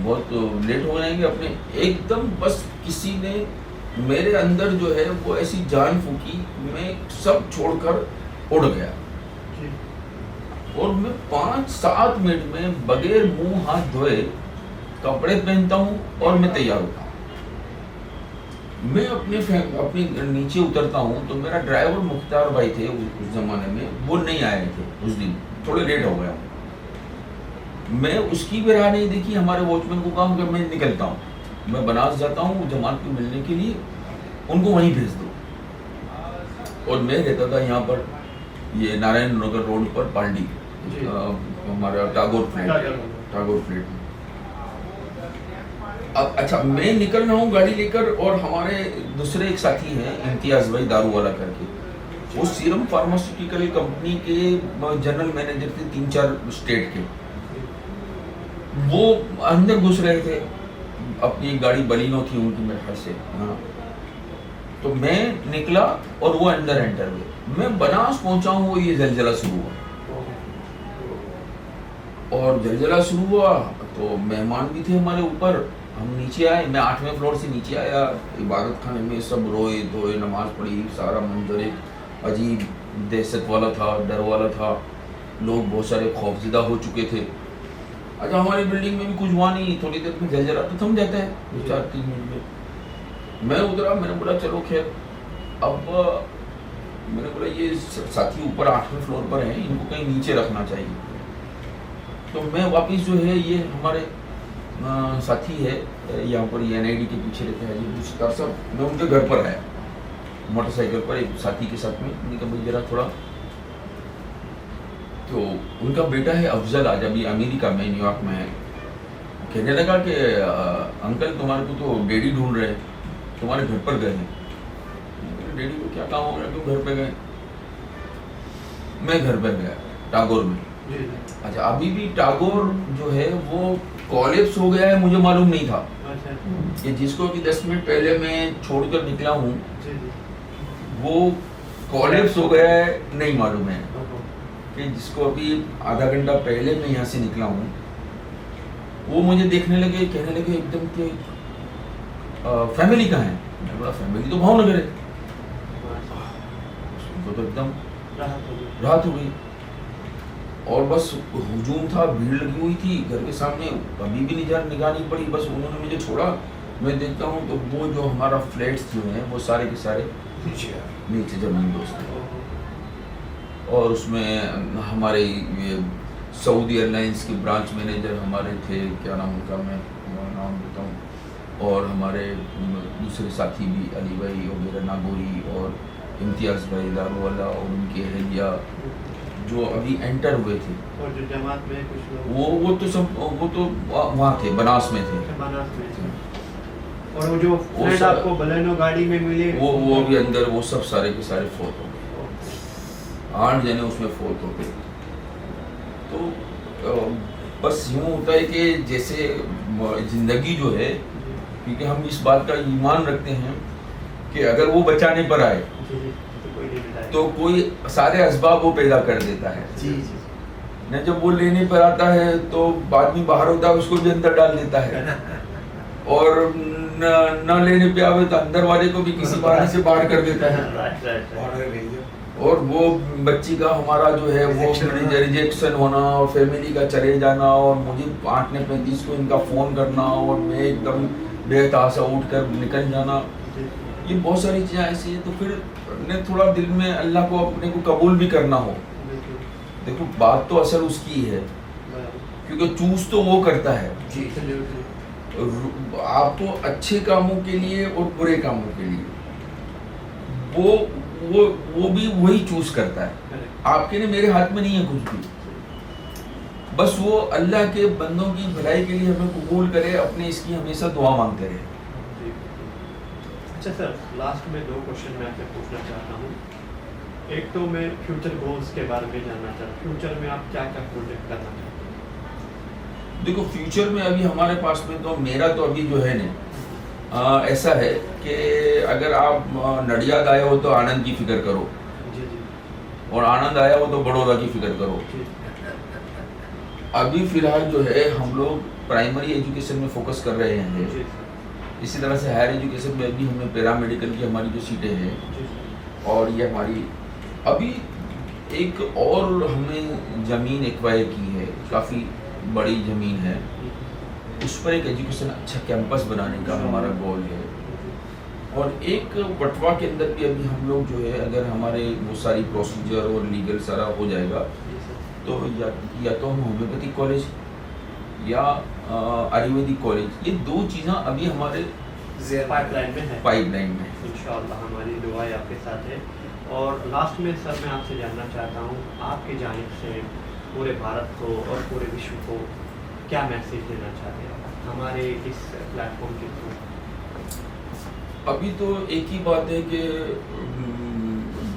بہت لیٹ ہو جائیں گے اپنے. ایک دم بس کسی نے میرے اندر جو ہے وہ ایسی جان پھونکی, میں سب چھوڑ کر اڑ گیا. اور میں 5-7 منٹ میں بغیر منہ ہاتھ دھوئے کپڑے پہنتا ہوں اور میں تیار ہوتا ہوں. میں اپنے نیچے اترتا ہوں تو میرا ڈرائیور مختار بھائی تھے اس زمانے میں, وہ نہیں آئے تھے اس دن, تھوڑے لیٹ ہو گیا. میں اس کی بھی راہ نہیں دیکھی. ہمارے واچ مین کو کہا کہ میں نکلتا ہوں, میں بناس جاتا ہوں جماعت کو ملنے کے لیے, ان کو وہیں بھیج دو. اور میں رہتا تھا یہاں پر یہ نارائن نگر روڈ پر پانڈی, ہمارا ٹاگور فلیٹ. اب اچھا میں نکل رہا ہوں گاڑی لے کر, اور ہمارے دوسرے ایک ساتھی ہیں امتیاز بھائی دارو والا کر کے, وہ سیرم فارماسیوٹیکل کمپنی کے جنرل مینیجر تھے 3-4 اسٹیٹ کے. وہ اندر گھس رہے تھے, اپنی گاڑی بلینو تھی ان کی میرے خیال سے. ہاں, تو میں نکلا اور وہ اندر انٹر ہوئے. میں بناس پہنچا ہوں, وہ یہ زلزلہ شروع ہوا. اور زلزلہ شروع ہوا تو مہمان بھی تھے ہمارے اوپر. ہم نیچے آئے, میں 8ویں فلور سے نیچے آیا. عبادت خانے میں سب روئے دھوئے, نماز پڑھی. سارا منظر ایک عجیب دہشت والا تھا, ڈر والا تھا. لوگ بہت سارے خوفزدہ ہو چکے تھے. اچھا ہماری بلڈنگ میں بھی کچھ ہوا نہیں, تھوڑی دیر میں زلزلہ تو تھم جاتا ہے 2-4-3 منٹ میں. میں اترا, میں نے بولا چلو خیر. اب میں نے بولا یہ ساتھی اوپر 8ویں فلور پر ہیں, ان کو کہیں نیچے رکھنا چاہیے. تو میں واپس جو ہے یہ ہمارے ساتھی ہے یہاں پر NID کے پیچھے رہتے ہیں جی ستار صاحب, میں ان کے گھر پر آیا موٹر سائیکل پر ایک ساتھی کے ساتھ میں. ان کا بھائی ذرا تھوڑا, تو ان کا بیٹا ہے افضل, آج ابھی امریکہ میں نیو یارک میں ہے. کہنے لگا کہ انکل تمہارے کو تو ڈیڈی ڈھونڈ رہے ہیں, تمہارے گھر پر گئے ہیں. ڈیڈی کو کیا کام ہو گیا, تو گھر پہ گئے. میں گھر پر گیا ٹاگور میں. اچھا ابھی بھی ٹاگور جو ہے وہ کولیپس ہو گیا ہے, مجھے معلوم نہیں تھا کہ جس کو کہ 10 منٹ پہلے میں چھوڑ کر نکلا ہوں وہ کولیپس ہو گیا ہے, نہیں معلوم ہے کہ جس کو ابھی آدھا گھنٹہ پہلے میں یہاں سے نکلا ہوں، وہ مجھے دیکھنے لگے، کہنے لگے ایک دم کہ فیملی کہاں ہے؟ میں بولا فیملی تو بھاؤ نگر ہے. ان کو تو ایک دم راحت ہو گئی. اور بس ہجوم تھا، بھیڑ لگی ہوئی تھی گھر کے سامنے، ابھی بھی نگاہ نہیں پڑی. بس انہوں نے مجھے چھوڑا، میں دیکھتا ہوں تو وہ جو ہمارا فلیٹس جو ہیں وہ سارے کے سارے نیچے زمین دوست ہیں. اور اس میں ہمارے یہ سعودی ایئر لائنس کے برانچ مینیجر ہمارے تھے، کیا نام ان کا، میں نام بتاؤں، اور ہمارے دوسرے ساتھی بھی علی بھائی وغیرہ ناگوری اور امتیاز بھائی دارو والا اور ان کے اہلیہ جو ابھی انٹر ہوئے تھے. اور جو جماعت میں کچھ لوگ وہ تو سب وہ تو وہاں تھے، بناس میں تھے. اور وہ جو فرینڈ آپ کو بلینو گاڑی میں ملے وہ بھی اندر، وہ سب سارے کے سارے فوت ہو گئے. 8 جنے اس میں فوت ہو گئے. تو بس یوں ہوتا ہے کہ جیسے زندگی جو ہے، کیونکہ ہم اس بات کا ایمان رکھتے ہیں کہ اگر وہ بچانے پر آئے تو کوئی سارے اسباب وہ پیدا کر دیتا ہے. نہ جب وہ لینے پر آتا ہے تو آدمی باہر ہوتا ہے اس کو بھی اندر ڈال دیتا ہے، اور نہ لینے پہ آئے تو اندر والے کو بھی کسی بہانے سے باہر کر دیتا ہے. اور وہ بچی کا ہمارا جو ہے وہ ریجیکشن ہونا اور فیملی کا چلے جانا، اور مجھے 8:35 کو ان کا فون کرنا اور میں ایک دم بے تحاشا اٹھ کر نکل جانا، یہ بہت ساری چیزیں ایسی ہیں. تو پھر نے تھوڑا دل میں اللہ کو اپنے کو قبول بھی کرنا ہو. دیکھو بات تو اصل اس کی ہے، کیونکہ چوز تو وہ کرتا ہے. آپ کو اچھے کاموں کے لیے اور برے کاموں کے لیے وہ بھی وہی چوز کرتا ہے. آپ کے لیے میرے ہاتھ میں نہیں ہے کچھ بھی. بس وہ اللہ کے بندوں کی بھلائی کے لیے ہمیں قبول کرے، اپنے اس کی ہمیشہ دعا مانگتے رہے. اچھا سر، لاسٹ میں 2 کوشچن میں آپ سے پوچھنا چاہتا ہوں. ایک تو میں فیوچر گولز کے بارے میں جاننا چاہتا ہوں، فیوچر میں آپ کیا کیا پروجیکٹ کرنا چاہتے ہیں؟ دیکھو فیوچر میں ابھی ہمارے پاس میں تو میرا تو ابھی جو ہے نا ایسا ہے کہ اگر آپ نڈیاد آئے ہو تو آنند کی فکر کرو، اور آنند آیا ہو تو بڑودہ کی فکر کرو. ابھی فی الحال جو ہے ہم لوگ پرائمری ایجوکیشن میں فوکس کر رہے ہیں. اسی طرح سے ہائر ایجوکیشن میں بھی ہمیں پیرا میڈیکل کی ہماری جو سیٹیں ہیں، اور یہ ہماری ابھی ایک اور ہمیں زمین ایکوائر کی ہے، کافی بڑی زمین ہے، اس پر ایک ایجوکیشن اچھا کیمپس بنانے کا ہمارا گول ہے. اور ایک بٹوا کے اندر بھی ابھی ہم لوگ جو ہے اگر ہمارے وہ ساری پروسیجر اور لیگل سارا ہو جائے گا تو یا تو ہم ہومیوپیتھک کالج یا آیورویدک کالج، یہ 2 چیزیں ابھی ہمارے پائپ لائن میں. انشاءاللہ ہماری دعائیں آپ کے ساتھ ہے. اور لاسٹ میں سر میں آپ سے جاننا چاہتا ہوں، آپ کی جانب سے پورے بھارت کو اور پورے وشو کو کیا میسیج دینا چاہتے ہیں ہمارے اس پلیٹ فارم کے تھرو؟ ابھی تو ایک ہی بات ہے کہ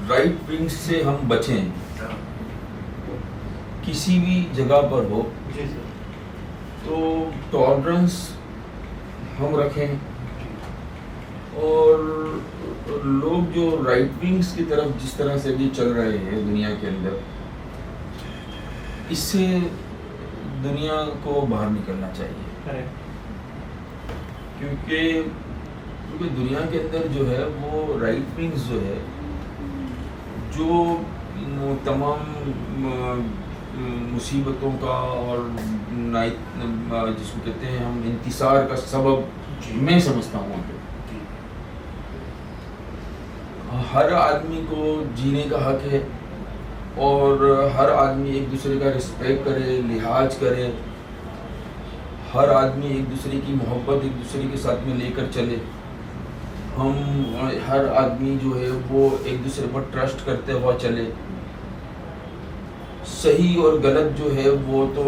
رائٹ ونگ سے ہم بچیں، کسی بھی جگہ پر ہو تو ٹالرنس ہم رکھیں، اور لوگ جو رائٹ ونگس کی طرف جس طرح سے بھی چل رہے ہیں دنیا کے اندر، اس سے دنیا کو باہر نکلنا چاہیے. کیونکہ دنیا کے اندر جو ہے وہ رائٹ ونگز جو ہے جو تمام مصیبتوں کا اور جس کو کہتے ہیں ہم انتصار کا سبب میں سمجھتا ہوں کہ ہر آدمی کو جینے کا حق ہے، اور ہر آدمی ایک دوسرے کا رسپیکٹ کرے، لحاظ کرے، ہر آدمی ایک دوسرے کی محبت ایک دوسرے کے ساتھ میں لے کر چلے. ہم ہر آدمی جو ہے وہ ایک دوسرے پر ٹرسٹ کرتے ہوا چلے. صحیح اور غلط جو ہے وہ تو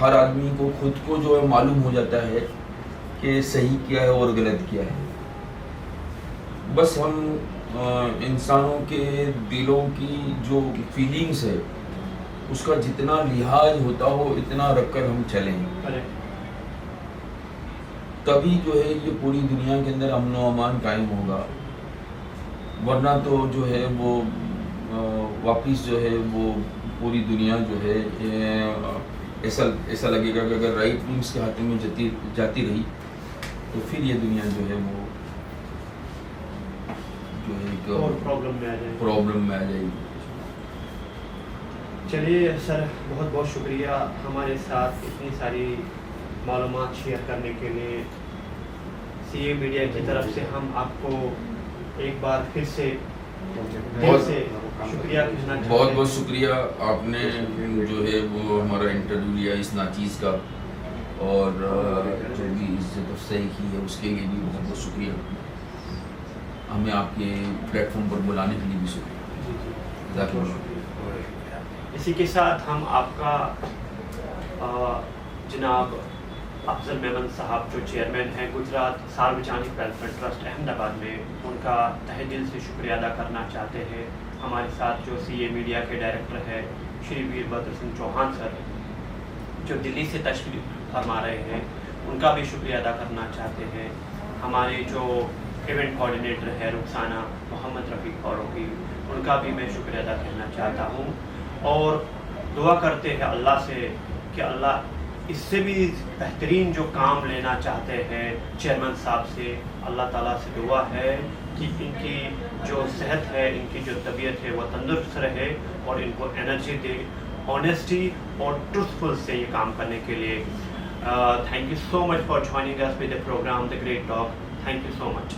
ہر آدمی کو خود کو جو ہے معلوم ہو جاتا ہے کہ صحیح کیا ہے اور غلط کیا ہے. بس ہم انسانوں کے دلوں کی جو فیلنگس ہے اس کا جتنا لحاظ ہوتا ہو اتنا رکھ کر ہم چلیں، تبھی جو ہے یہ پوری دنیا کے اندر امن و امان قائم ہوگا. ورنہ تو جو ہے وہ واپس جو ہے وہ پوری دنیا جو ہے ایسا لگے گا کہ اگر رائٹ ونگس کے ہاتھوں میں جاتی رہی تو پھر یہ دنیا جو ہے وہ جو ہے ایک اور پرابلم میں آ جائے گی. چلیے سر, بہت بہت شکریہ ہمارے ساتھ اتنی ساری معلومات شیئر کرنے کے لیے. سی اے میڈیا کی طرف سے ہم آپ کو ایک بار پھر سے دل سے شکریہ کہنا چاہتے ہیں. بہت بہت شکریہ, آپ نے جو ہے وہ ہمارا انٹرویو لیا اس ناچیز کا, اور جو بھی عزت افزائی کی ہے اس کے لیے بھی بہت بہت شکریہ. ہمیں آپ کے پلیٹ فارم پر بلانے کے لیے بھی شکریہ. جزاک اللہ. اسی کے ساتھ ہم آپ کا جناب افضل میمن صاحب جو چیئرمین ہیں گجرات ساروجنک ویلفیئر ٹرسٹ احمد آباد میں, ان کا تہہ دل سے شکریہ ادا کرنا چاہتے ہیں. ہمارے ساتھ جو سی اے میڈیا کے ڈائریکٹر ہے شری ویر بھدر سنگھ چوہان سر, جو دلی سے تشریف فرما رہے ہیں, ان کا بھی شکریہ ادا کرنا چاہتے ہیں. ہمارے جو ایونٹ کوآرڈینیٹر ہے رخسانہ محمد رفیق فاروقی, ان کا بھی میں شکریہ ادا کرنا چاہتا ہوں. اور دعا کرتے ہیں اللہ سے کہ اللہ اس سے بھی بہترین جو کام لینا چاہتے ہیں چیئرمین صاحب سے, اللہ تعالیٰ سے دعا ہے کہ ان کی جو صحت ہے, ان کی جو طبیعت ہے وہ تندرست رہے اور ان کو انرجی دے آنیسٹی اور ٹروتھفل سے یہ کام کرنے کے لیے. Thank you so much for joining us with the program The Great Talk. Thank you so much.